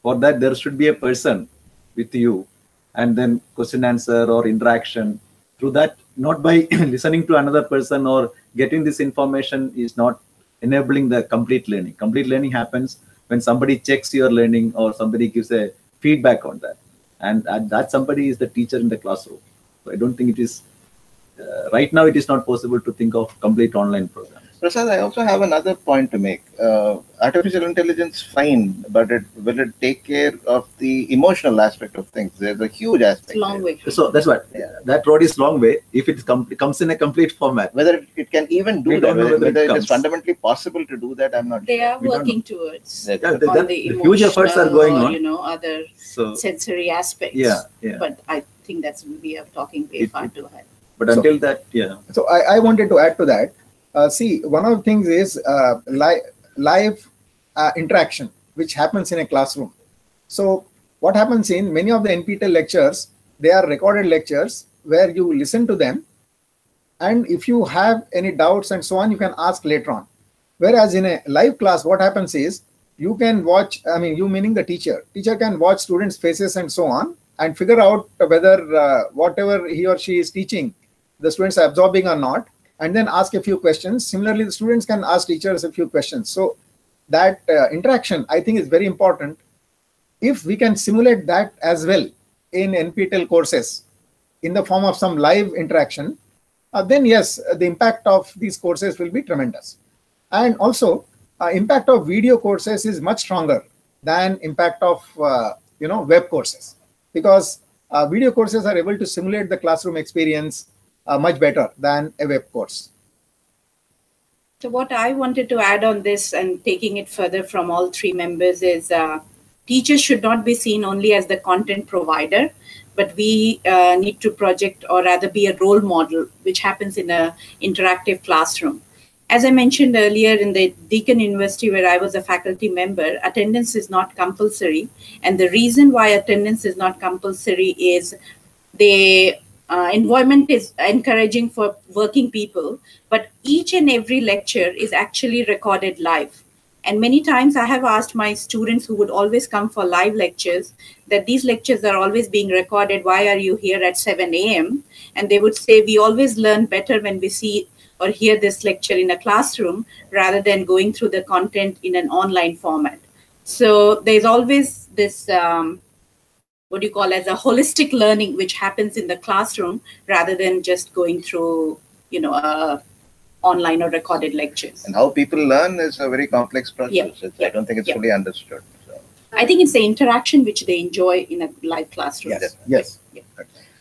For that, there should be a person with you, and then question answer or interaction. Through that, not by listening to another person or getting this information is not enabling the complete learning. Complete learning happens when somebody checks your learning or somebody gives a feedback on that. And that somebody is the teacher in the classroom. So I don't think it is, right now it is not possible to think of complete online programs. Prasad, I also have another point to make. Artificial intelligence, fine, but will it take care of the emotional aspect of things? There's a huge aspect. It's a long way. So that's what. Yeah. That road is long way. If it comes in a complete format. Whether it can even do We that, don't know whether whether it it is comes. fundamentally possible to do that, I'm not They sure. are We don't working towards That- Yeah, on the huge efforts are emotional going or, on. other So sensory aspects. yeah, yeah. But I think we are talking way far too high. But until that, yeah. So I wanted to add to that. See, one of the things is live interaction, which happens in a classroom. So what happens in many of the NPTEL lectures, they are recorded lectures where you listen to them. And if you have any doubts and so on, you can ask later on. Whereas in a live class, what happens is you can watch, you meaning the teacher can watch students' faces and so on and figure out whether whatever he or she is teaching, the students are absorbing or not, and then ask a few questions. Similarly, the students can ask teachers a few questions. So that interaction, I think, is very important. If we can simulate that as well in NPTEL courses in the form of some live interaction, then yes, the impact of these courses will be tremendous. And also, impact of video courses is much stronger than impact of web courses, because video courses are able to simulate the classroom experience much better than a web course. So what I wanted to add on this and taking it further from all three members is teachers should not be seen only as the content provider, but we need to project or rather be a role model, which happens in an interactive classroom. As I mentioned earlier, in the Deakin University, where I was a faculty member, attendance is not compulsory. And the reason why attendance is not compulsory is the environment is encouraging for working people, but each and every lecture is actually recorded live. And many times I have asked my students who would always come for live lectures that these lectures are always being recorded. Why are you here at 7 a.m.? And they would say, we always learn better when we see or hear this lecture in a classroom rather than going through the content in an online format. So there's always this, what do you call as a holistic learning, which happens in the classroom rather than just going through, online or recorded lectures. And how people learn is a very complex process. Yeah. I don't think it's fully understood. So. I think it's the interaction which they enjoy in a live classroom. Yes.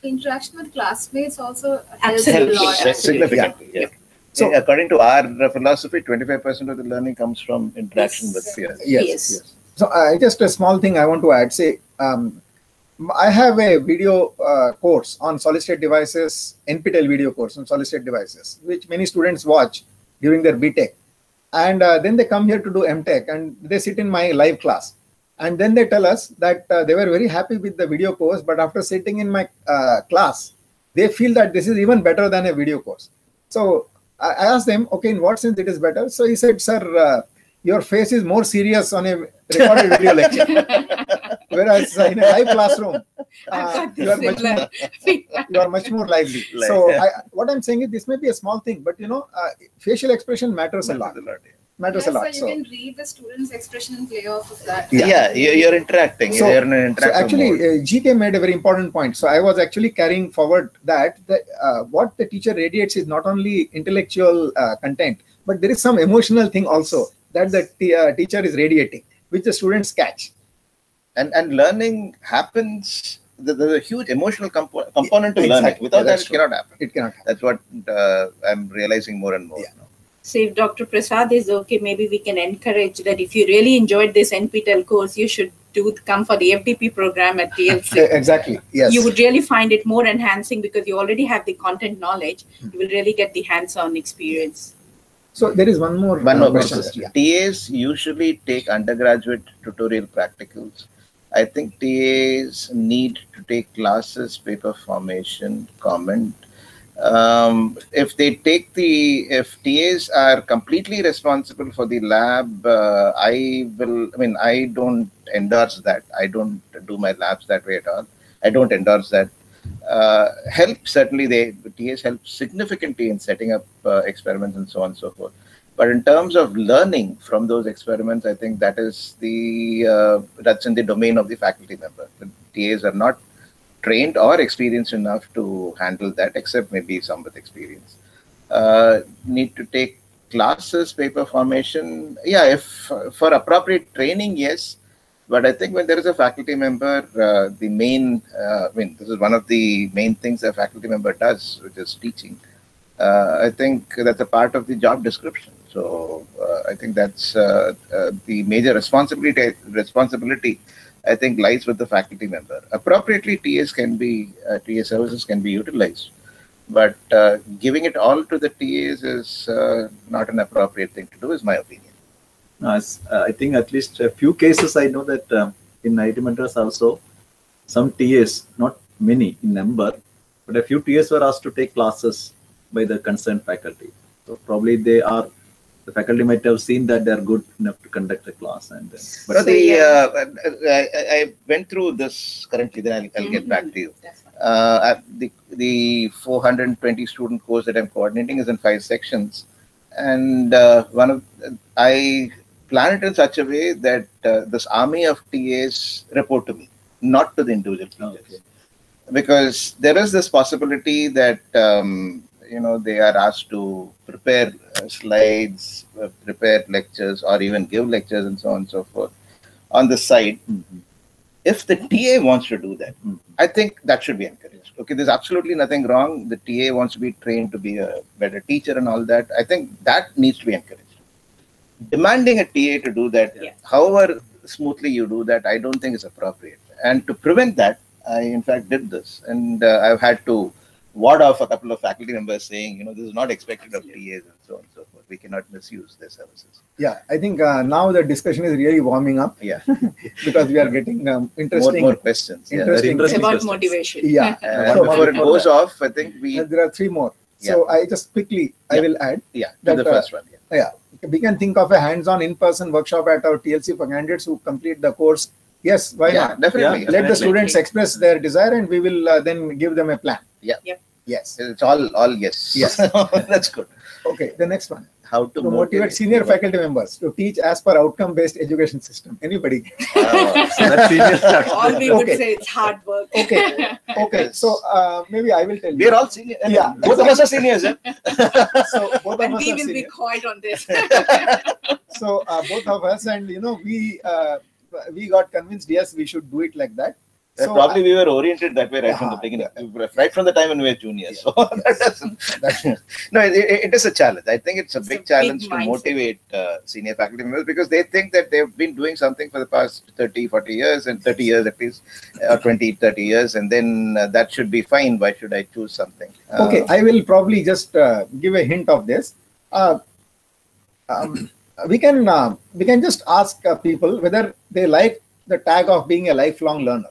Interaction with classmates also helps a Absolutely. lot. Significantly. Yeah. So according to our philosophy, 25% of the learning comes from interaction Yes. with peers. Yes. So just a small thing I want to add. Say, I have a video course on solid-state devices, NPTEL video course on solid-state devices, which many students watch during their BTech. And then they come here to do MTech and they sit in my live class. And then they tell us that they were very happy with the video course, but after sitting in my class, they feel that this is even better than a video course. So I asked them, okay, in what sense it is better? So he said, sir, your face is more serious on a recorded video lecture. Whereas in a live classroom, you are much more lively. So what I'm saying is this may be a small thing, but facial expression matters a lot. Matters a lot. So you can read the student's expression and play off of that. Yeah, you're interacting. So, you're in an interactive actually, mode. GK made a very important point. So I was actually carrying forward that what the teacher radiates is not only intellectual content, but there is some emotional thing also that the teacher is radiating, which the students catch. And learning happens. There's a huge emotional component to Exactly. learning. Without that, That's it cannot happen. It cannot happen. That's what I'm realizing more and more. Yeah. Now. So if Dr. Prasad is okay, maybe we can encourage that if you really enjoyed this NPTEL course, you should come for the FDP program at TLC. Exactly. Yes. You would really find it more enhancing because you already have the content knowledge. You will really get the hands-on experience. So there is one more question. question. TAs usually take undergraduate tutorial practicals. I think TAs need to take classes, paper formation, comment. If TAs are completely responsible for the lab, I don't endorse that. I don't do my labs that way at all. I don't endorse that. Certainly TAs help significantly in setting up experiments and so on and so forth. But in terms of learning from those experiments, I think that is that's in the domain of the faculty member. The TAs are not trained or experienced enough to handle that, except maybe some with experience. Need to take classes, paper formation, yeah, if for appropriate training, yes. But I think when there is a faculty member, the main, this is one of the main things a faculty member does, which is teaching. I think that's a part of the job description. So I think that's the major responsibility, I think, lies with the faculty member. Appropriately, TA services can be utilized, but giving it all to the TAs is not an appropriate thing to do, is my opinion. I think at least a few cases I know that in IIT Madras also, some TAs, not many in number, but a few TAs were asked to take classes by the concerned faculty. So probably the faculty might have seen that they are good enough to conduct a class. And but I went through this currently, then I'll get back to you. The 420 student course that I'm coordinating is in 5 sections. And I plan it in such a way that this army of TAs report to me, not to the individual teachers. Okay. Because there is this possibility that they are asked to prepare slides, prepare lectures, or even give lectures and so on and so forth on the side. Mm-hmm. If the TA wants to do that, I think that should be encouraged. Okay, there's absolutely nothing wrong. The TA wants to be trained to be a better teacher and all that. I think that needs to be encouraged. Demanding a TA to do that, however smoothly you do that, I don't think is appropriate. And to prevent that, I in fact did this, and I've had to ward off a couple of faculty members saying, this is not expected of TAs and so on and so forth. We cannot misuse their services. Yeah, I think now the discussion is really warming up. Yeah, because we are getting interesting more questions. Interesting about questions. Motivation. Yeah. So before it goes off, I think there are 3 more. So I just quickly I will add. Yeah, to the first one. We can think of a hands-on in-person workshop at our TLC for candidates who complete the course. Yes, why not? Definitely. Let the students express their desire, and we will then give them a plan. Yeah. Yes. It's all yes. Yes. That's good. Okay, the next one. How to motivate senior faculty members to teach as per outcome-based education system. Anybody? So that's senior. All we would say it's hard work. Okay. So maybe I will tell you. We're all senior. Yeah. Both of us are seniors. So both And of us we are will be senior. quiet on this. So both of us, and we got convinced. Yes, we should do it like that. So probably we were oriented that way right from the beginning, right from the time when we were juniors. So that doesn't. No, it is a challenge. I think it's a big challenge to motivate senior faculty members, because they think that they've been doing something for the past 30, 40 years, and 30 years at least, or 20, 30 years, and then that should be fine. Why should I choose something? Okay, I will probably just give a hint of this. We can just ask people whether they like the tag of being a lifelong learner.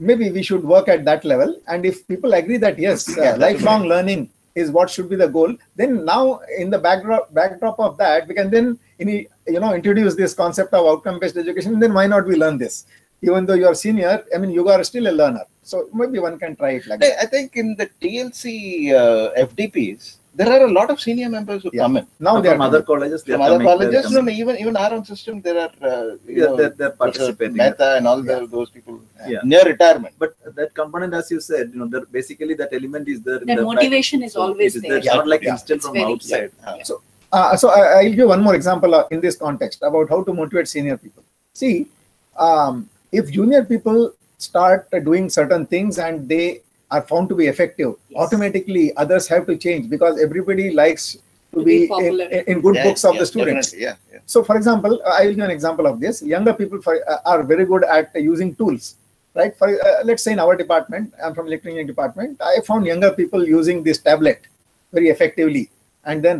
Maybe we should work at that level, and if people agree that yes, lifelong learning is what should be the goal, then now in the backdrop of that, we can then introduce this concept of outcome-based education. And then why not we learn this? Even though you are senior, you are still a learner. So maybe one can try it like that. I think in the TLC FDPs, there are a lot of senior members who come in. Now from other colleges. From other colleges, even our own system, there are they're participating. Mehta and all those people near retirement. But that component, as you said, basically that element is there. The motivation is always there. It's not like instilled from outside. So I'll give one more example in this context about how to motivate senior people. See, if junior people start doing certain things and they are found to be effective, automatically others have to change, because everybody likes to be in good books of the students. So for example, I will give an example of this. Younger people are very good at using tools, right? For let's say in our department, I'm from electrical engineering department, I found younger people using this tablet very effectively. And then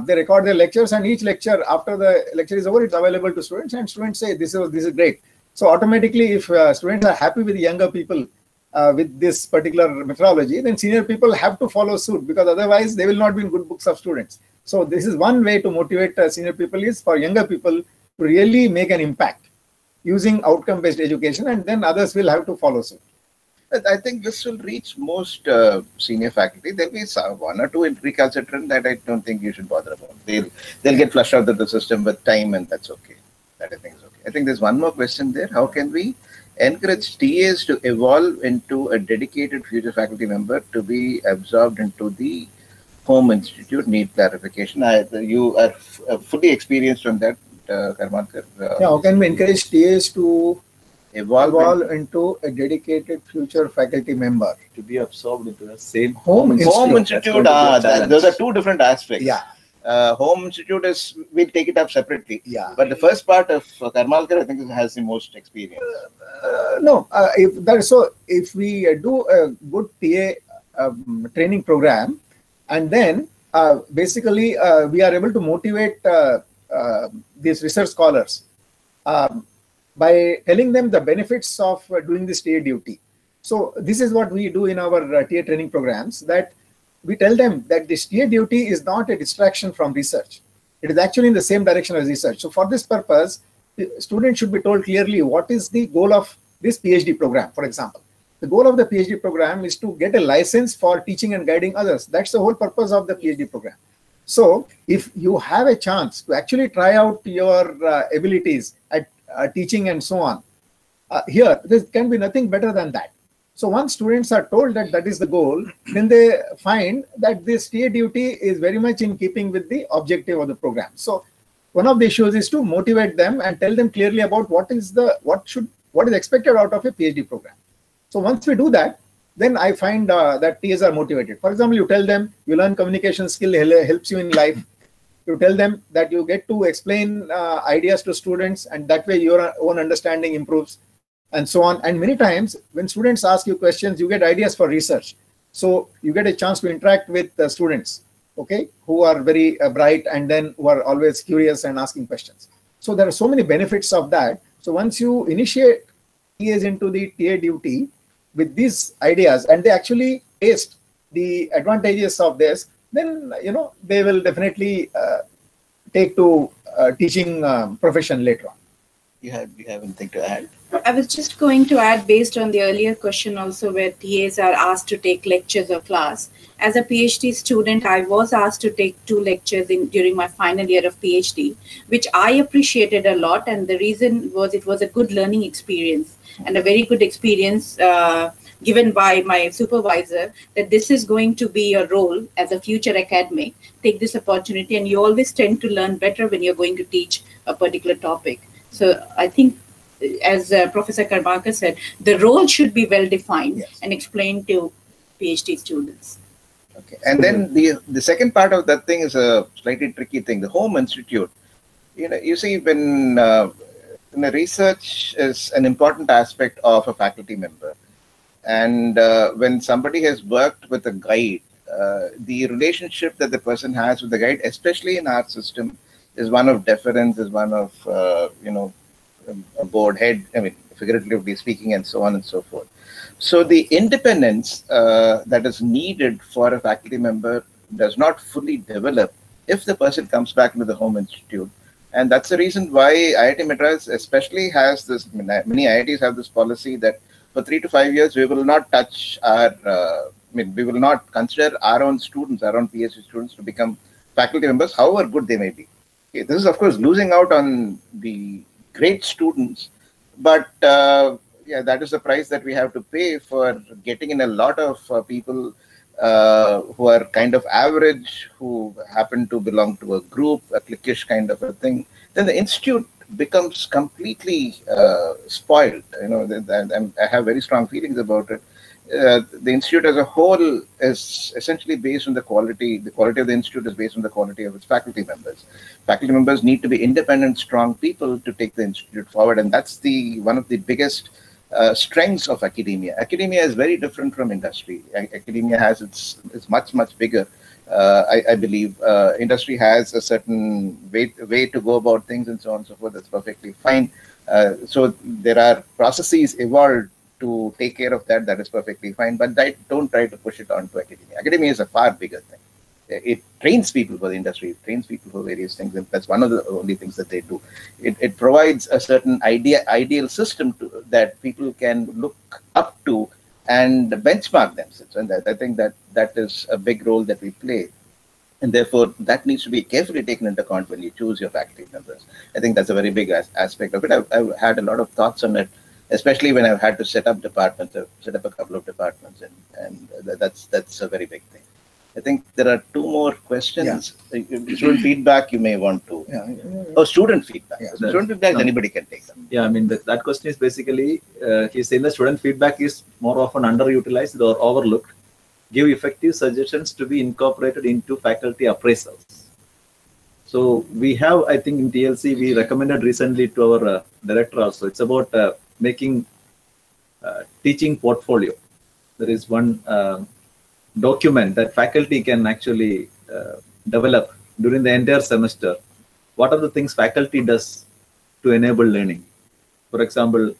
they record their lectures, and each lecture, after the lecture is over, it's available to students, and students say, this is great. So automatically, if students are happy with the younger people, with this particular methodology, then senior people have to follow suit, because otherwise they will not be in good books of students. So this is one way to motivate senior people, is for younger people to really make an impact using outcome-based education, and then others will have to follow suit. I think this will reach most senior faculty. There'll be one or two recalcitrant that I don't think you should bother about. They'll get flushed out of the system with time, and that's okay. That I think is okay. I think there's one more question there. How can we encourage TAs to evolve into a dedicated future faculty member to be absorbed into the home institute need clarification. You are fully experienced on that, Karmakar. Yeah, how can we encourage TAs to evolve into a dedicated future faculty member? To be absorbed into the same Home institute? Those are two different aspects. Yeah. Home institute we'll take it up separately. Yeah. But the first part of Karmalkar, I think, has the most experience. No, if we do a good TA training program, and then basically we are able to motivate these research scholars by telling them the benefits of doing this TA duty. So this is what we do in our TA training programs, that we tell them that this TA duty is not a distraction from research. It is actually in the same direction as research. So for this purpose, the students should be told clearly what is the goal of this PhD program, for example. The goal of the PhD program is to get a license for teaching and guiding others. That's the whole purpose of the PhD program. So if you have a chance to actually try out your abilities at teaching and so on, here, there can be nothing better than that. So once students are told that that is the goal, then they find that this TA duty is very much in keeping with the objective of the program. So one of the issues is to motivate them and tell them clearly about what is expected out of a PhD program. So once we do that, then I find that TAs are motivated. For example, you tell them you learn communication skill helps you in life. You tell them that you get to explain ideas to students, and that way your own understanding improves, and so on. And many times when students ask you questions, you get ideas for research. So you get a chance to interact with the students, okay, who are very bright and then who are always curious and asking questions. So there are so many benefits of that. So once you initiate TAs into the TA duty with these ideas, and they actually taste the advantages of this, then they will definitely take to teaching profession later on. You have anything to add? I was just going to add, based on the earlier question also, where TAs are asked to take lectures or class. As a PhD student, I was asked to take 2 lectures during my final year of PhD, which I appreciated a lot. And the reason was it was a good learning experience and a very good experience given by my supervisor, that this is going to be your role as a future academic. Take this opportunity, and you always tend to learn better when you're going to teach a particular topic. So I think, as Professor Karmakar said, the role should be well defined, yes, and explained to PhD students. Okay, and then the second part of that thing is a slightly tricky thing. The home institute, you see, when the research is an important aspect of a faculty member, and when somebody has worked with a guide, the relationship that the person has with the guide, especially in our system, is one of deference, is one of a board head, figuratively speaking, and so on and so forth. So the independence that is needed for a faculty member does not fully develop if the person comes back into the home institute. And that's the reason why IIT Madras especially has this, many IITs have this policy that for 3 to 5 years, we will not touch our, we will not consider our own students, our own PhD students to become faculty members, however good they may be. Okay, this is, of course, losing out on the great students, but yeah, that is the price that we have to pay for getting in a lot of people who are kind of average, who happen to belong to a group, a cliquish kind of a thing. Then the institute becomes completely spoiled. I have very strong feelings about it. The institute as a whole is essentially based on the quality. The quality of the institute is based on the quality of its faculty members. Faculty members need to be independent, strong people to take the institute forward, and that's one of the biggest strengths of academia. Academia is very different from industry. Academia has it's much bigger. I believe industry has a certain way to go about things and so on and so forth. That's perfectly fine. So there are processes evolved to take care of that. That is perfectly fine. But don't try to push it onto academia. Academia is a far bigger thing. It trains people for the industry. It trains people for various things. And that's one of the only things that they do. It provides a certain ideal system that people can look up to and benchmark themselves. And I think that is a big role that we play. And therefore, that needs to be carefully taken into account when you choose your faculty members. I think that's a very big aspect of it. I've had a lot of thoughts on it, especially when I've had to set up departments, set up a couple of departments, and that's a very big thing. I think there are two more questions. Student feedback, you may want to. Oh, student feedback. Student feedback, anybody can take them. Yeah, I mean, that question is basically, he's saying the student feedback is more often underutilized or overlooked. Give effective suggestions to be incorporated into faculty appraisals. So we have, I think in TLC, we recommended recently to our director also, it's about making teaching portfolio. There is one document that faculty can actually develop during the entire semester. What are the things faculty does to enable learning? For example,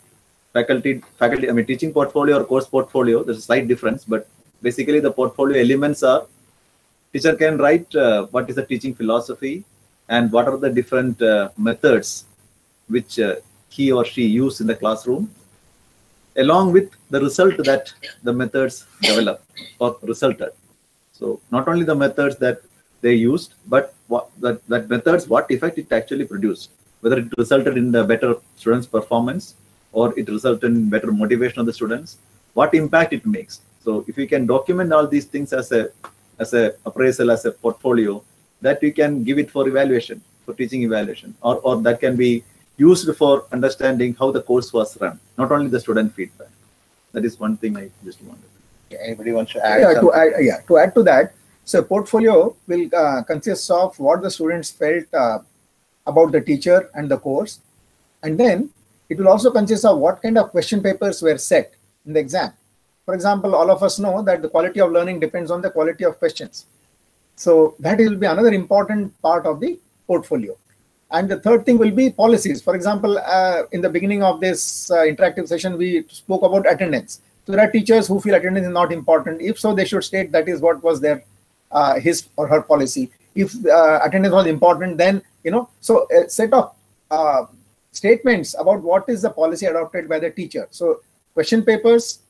faculty, I mean, teaching portfolio or course portfolio, there's a slight difference, but basically the portfolio elements are, teacher can write what is the teaching philosophy and what are the different methods which he or she use in the classroom, along with the result that the methods develop or resulted. So not only the methods that they used, but that methods, what effect it actually produced, whether it resulted in the better students' performance or it resulted in better motivation of the students, what impact it makes. So if you can document all these things as a appraisal, as a portfolio, that you can give it for evaluation, for teaching evaluation, or that can be used for understanding how the course was run, not only the student feedback. That is one thing I just wanted. Anybody wants to add? To add to that, so portfolio will consist of what the students felt about the teacher and the course, and then it will also consist of what kind of question papers were set in the exam. For example, all of us know that the quality of learning depends on the quality of questions. So that will be another important part of the portfolio. And the third thing will be policies. For example, in the beginning of this interactive session, we spoke about attendance. So there are teachers who feel attendance is not important. If so, they should state that is what was their his or her policy. If attendance was important, then, so a set of statements about what is the policy adopted by the teacher. So question papers,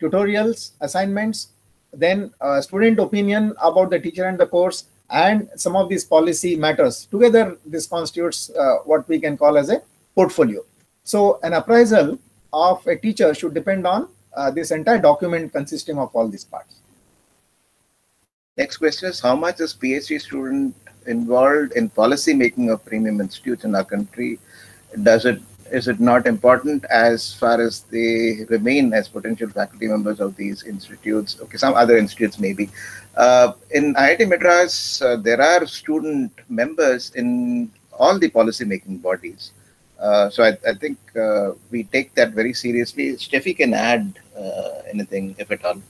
tutorials, assignments, then student opinion about the teacher and the course, and some of these policy matters. Together, this constitutes what we can call as a portfolio. So an appraisal of a teacher should depend on this entire document consisting of all these parts. Next question is, how much is PhD student involved in policy making of premium institutes in our country? Is it not important as far as they remain as potential faculty members of these institutes? Okay, some other institutes maybe. In IIT Madras, there are student members in all the policy making bodies. So I think we take that very seriously. Steffi can add anything, if at all.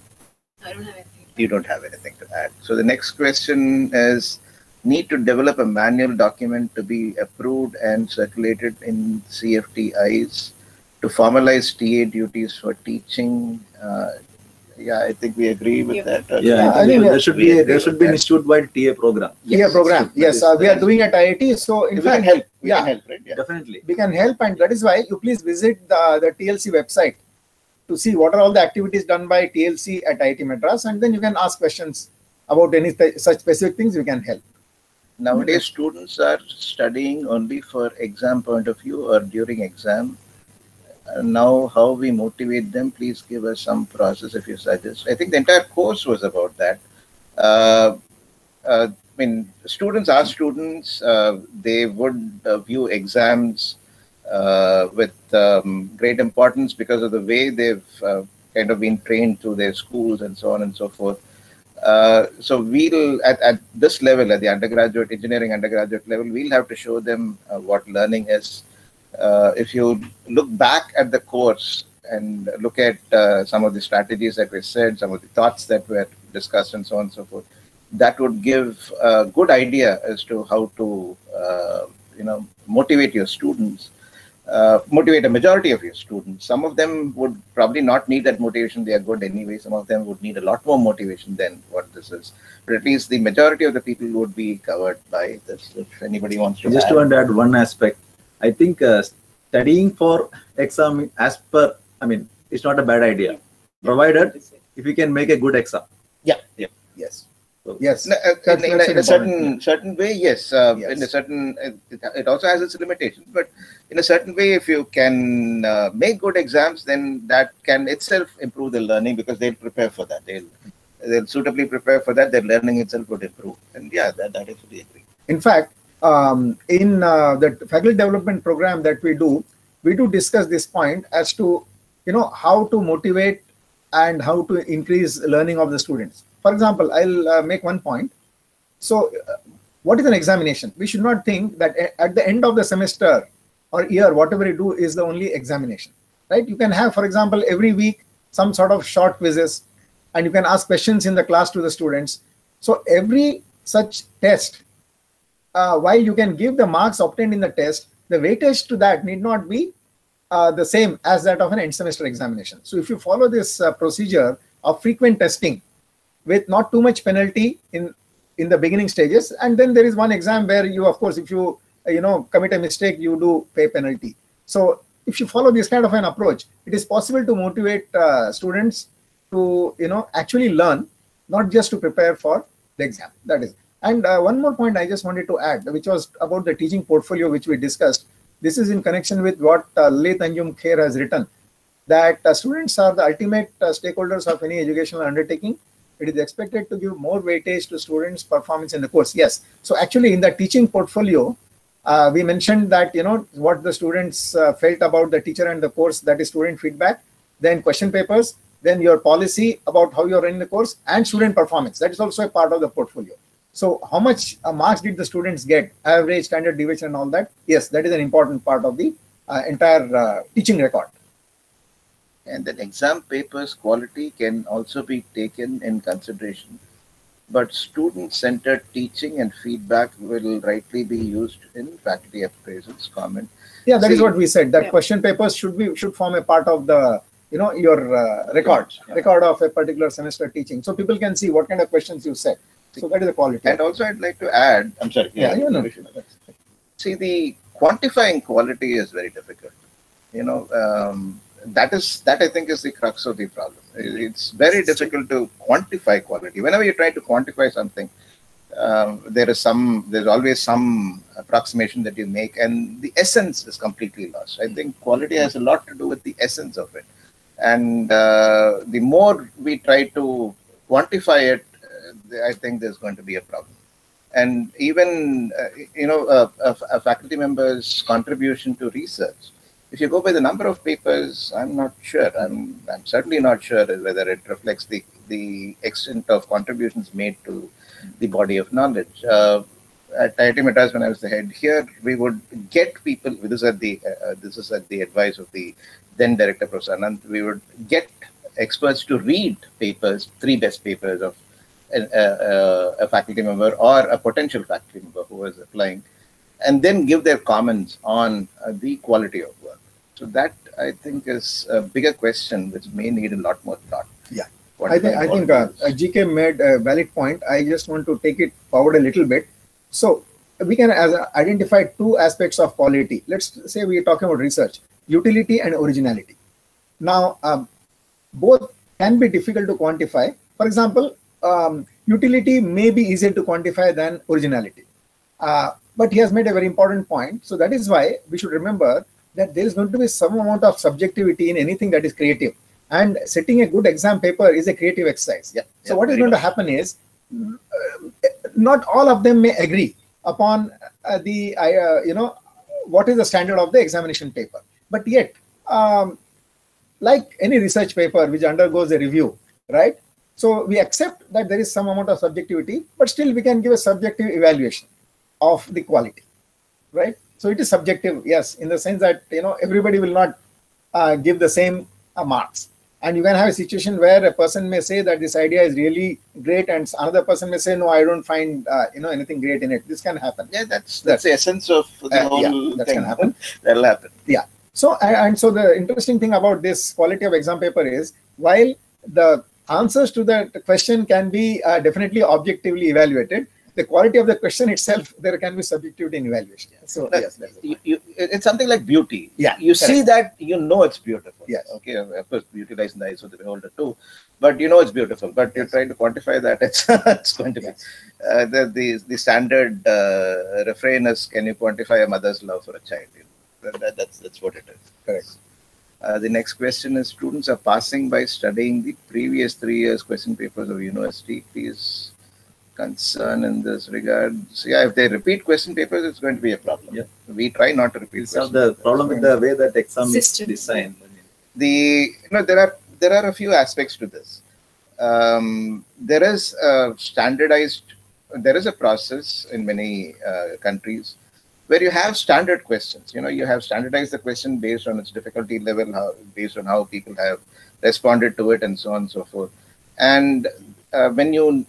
I don't have anything. You don't have anything to add. So the next question is, need to develop a manual document to be approved and circulated in CFTIs to formalize TA duties for teaching. Yeah, I think we agree with that. Yeah, I think there should be an institute-wide TA program. TA program, yes, we are doing at IIT. So in fact, we can help, right? Yeah. Definitely. We can help, and that is why you please visit the TLC website to see what are all the activities done by TLC at IIT Madras, and then you can ask questions about any such specific things. We can help. Nowadays, students are studying only for exam point of view or during exam. Now, how we motivate them, please give us some process if you suggest. I think the entire course was about that. I mean, students are students. They would view exams with great importance because of the way they've kind of been trained through their schools and so on and so forth. So we'll, at this level, at the undergraduate, engineering undergraduate level, we'll have to show them what learning is. If you look back at the course and look at some of the strategies that were said, some of the thoughts that were discussed and so on and so forth, that would give a good idea as to how to, motivate your students. Motivate a majority of your students. Some of them would probably not need that motivation. They are good anyway. Some of them would need a lot more motivation than what this is. But at least the majority of the people would be covered by this. If anybody wants to just want to add one aspect. I think studying for exam as per, it's not a bad idea, provided if you can make a good exam. Yeah. Yes. So, yes. In a certain way, yes. Yes. In a certain, it also has its limitations. But in a certain way, if you can make good exams, then that can itself improve the learning because they'll prepare for that. they'll suitably prepare for that, their learning itself would improve. And yeah, that I fully agree. In fact, in the faculty development program that we do discuss this point as to, how to motivate and how to increase learning of the students. For example, I'll make one point. So what is an examination? We should not think that at the end of the semester or year, whatever you do is the only examination, right? You can have, for example, every week some sort of short quizzes, and you can ask questions in the class to the students. So every such test, while you can give the marks obtained in the test, the weightage to that need not be the same as that of an end semester examination. So if you follow this procedure of frequent testing with not too much penalty in the beginning stages, and then there is one exam where you, of course, if you commit a mistake, you do pay penalty. So if you follow this kind of an approach, it is possible to motivate students to actually learn, not just to prepare for the exam. That is. And one more point I just wanted to add, which was about the teaching portfolio, which we discussed. This is in connection with what Lalit Anjum Kher has written, that students are the ultimate stakeholders of any educational undertaking. It is expected to give more weightage to students' performance in the course. Yes. So actually, in the teaching portfolio, we mentioned that, what the students felt about the teacher and the course, that is student feedback, then question papers, then your policy about how you're running the course, and student performance. That is also a part of the portfolio. So how much marks did the students get, average, standard deviation and all that? Yes, that is an important part of the entire teaching record. And then exam papers quality can also be taken in consideration. But student-centered teaching and feedback will rightly be used in faculty appraisals, comment. Yeah, that is what we said, that question papers should form a part of the, your record of a particular semester teaching. So people can see what kind of questions you said. So that is the quality. And also I'd like to add, I'm sorry. See, the quantifying quality is very difficult. That I think is the crux of the problem. It's very difficult to quantify quality. Whenever you try to quantify something, there's always some approximation that you make, and the essence is completely lost. I think quality has a lot to do with the essence of it. And the more we try to quantify it, I think there's going to be a problem. And even, a faculty member's contribution to research, if you go by the number of papers, I'm not sure. I'm certainly not sure whether it reflects the extent of contributions made to the body of knowledge. At IIT Madras, when I was the head here, we would get people. This is at the advice of the then director, Professor Anand. We would get experts to read papers, 3 best papers of a faculty member or a potential faculty member who was applying, and then give their comments on the quality of work. So that, I think, is a bigger question which may need a lot more thought. Yeah, I think GK made a valid point. I just want to take it forward a little bit. So we can identify 2 aspects of quality. Let's say we are talking about research, utility and originality. Now, both can be difficult to quantify. For example, utility may be easier to quantify than originality. But he has made a very important point. So that is why we should remember that there is going to be some amount of subjectivity in anything that is creative. And setting a good exam paper is a creative exercise. Yeah. So what is going to happen is, not all of them may agree upon what is the standard of the examination paper. But yet, like any research paper which undergoes a review, right? So we accept that there is some amount of subjectivity, but still we can give a subjective evaluation of the quality, right? So it is subjective, yes, in the sense that, everybody will not give the same marks. And you can have a situation where a person may say that this idea is really great, and another person may say, no, I don't find anything great in it. This can happen. Yeah, that's the essence of the whole that thing. Can happen. That'll happen. Yeah. So and so the interesting thing about this quality of exam paper is, while the answers to the question can be definitely objectively evaluated, the quality of the question itself, there can be subjectivity in evaluation. So yes, it's something like beauty. Yeah, you see that, it's beautiful. Yes. Okay, of course, beauty lies in the eyes of the beholder too, but it's beautiful. But you're trying to quantify that, it's going to be the standard refrain is, can you quantify a mother's love for a child? That's what it is. Correct. The next question is, students are passing by studying the previous 3 years question papers of university. Please concern in this regard. So yeah, if they repeat question papers, it's going to be a problem. Yeah. We try not to repeat. So the problem with the way that exam is designed. There are a few aspects to this. There is a process in many countries where you have standard questions. You have standardized the question based on its difficulty level, based on how people have responded to it, and so on and so forth. And when you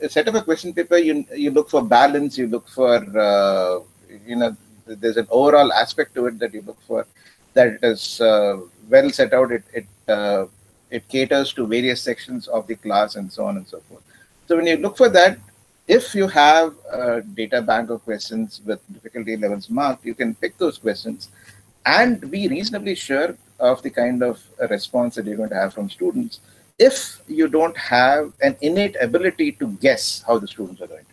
set up a question paper, you look for balance. You look for there's an overall aspect to it that you look for, that it is well set out. It caters to various sections of the class, and so on and so forth. So when you look for that, if you have a data bank of questions with difficulty levels marked, you can pick those questions and be reasonably sure of the kind of response that you're going to have from students, if you don't have an innate ability to guess how the students are going to.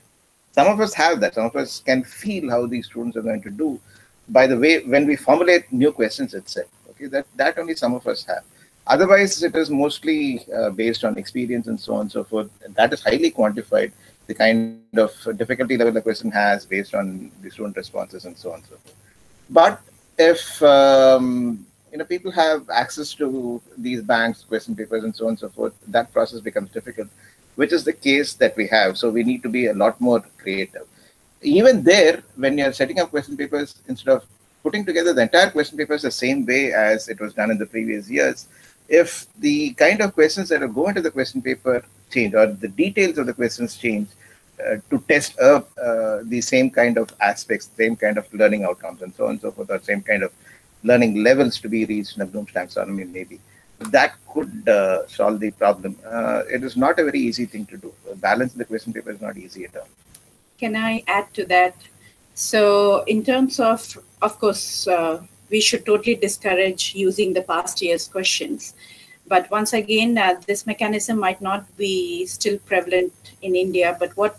Some of us have that. Some of us can feel how these students are going to do by the way when we formulate new questions itself. Okay, that only some of us have. Otherwise, it is mostly based on experience and so on and so forth. And that is highly quantified, the kind of difficulty level the question has based on the student responses and so on and so forth. But if people have access to these banks, question papers, and so on and so forth, that process becomes difficult, which is the case that we have. So we need to be a lot more creative. Even there, when you're setting up question papers, instead of putting together the entire question papers the same way as it was done in the previous years, if the kind of questions that go into the question paper change, or the details of the questions change to test up the same kind of aspects, same kind of learning outcomes, and so on and so forth, or same kind of learning levels to be reached in a Bloom's taxonomy, maybe, that could solve the problem. It is not a very easy thing to do. Balancing the question paper is not easy at all. Can I add to that? So in terms of course, we should totally discourage using the past year's questions. But once again, this mechanism might not be still prevalent in India, but what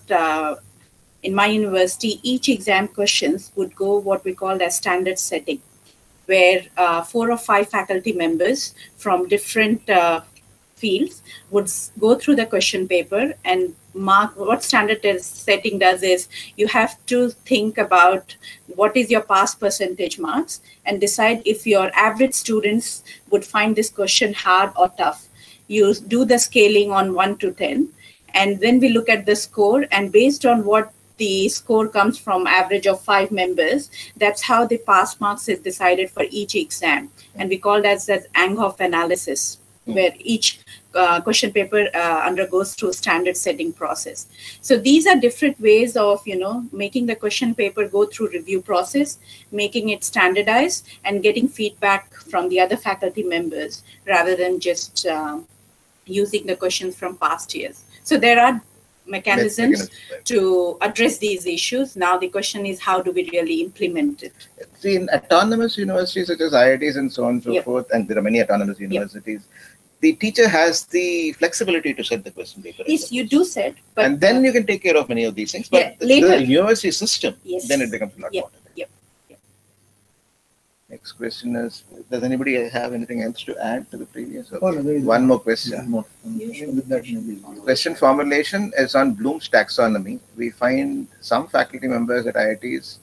in my university, each exam questions would go what we call as standard setting, where 4 or 5 faculty members from different fields would go through the question paper and mark. What standard setting does is you have to think about what is your pass percentage marks and decide if your average students would find this question hard or tough. You do the scaling on 1 to 10, and then we look at the score, and based on what the score comes from average of 5 members, that's how the pass marks is decided for each exam. And we call that as Anghoff analysis, where each question paper undergoes through standard setting process. So these are different ways of, making the question paper go through review process, making it standardized, and getting feedback from the other faculty members rather than just using the questions from past years. So there are mechanisms to address these issues. Now the question is, how do we really implement it? See, in autonomous universities such as IITs and so on and so forth, and there are many autonomous universities, the teacher has the flexibility to set the question paper. Yes, you do set. But, and then you can take care of many of these things. But later, the university system, then it becomes a lot more. Next question is, does anybody have anything else to add to the previous? Okay. One more question. Question formulation is on Bloom's taxonomy. We find some faculty members at IITs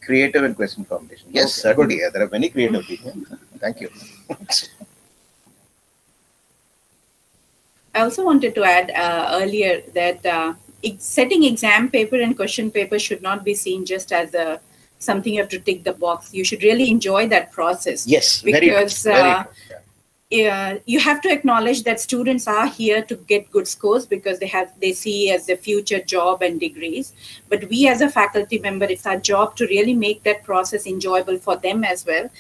creative in question formulation. Yes, certainly. There are many creative people. Thank you. I also wanted to add earlier that setting exam paper and question paper should not be seen just as something you have to tick the box. You should really enjoy that process. Yes, because you have to acknowledge that students are here to get good scores because they see as their future job and degrees. But we as a faculty member, it's our job to really make that process enjoyable for them as well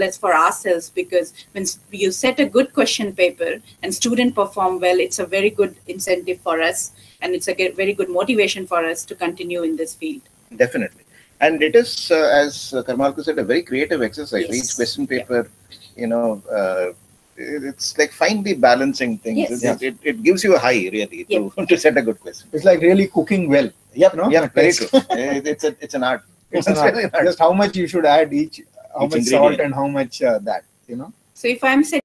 as for ourselves. Because when you set a good question paper and students perform well, it's a very good incentive for us, and it's a very good motivation for us to continue in this field. Definitely. And it is, as Karmalka said, a very creative exercise. Yes. Each question paper, it's like finely balancing things. Yes. It gives you a high, really, to set a good question. It's like really cooking well. Yep, very true. It's an art. It's an art. Just how much you should add how much salt and how much that, So if I'm setting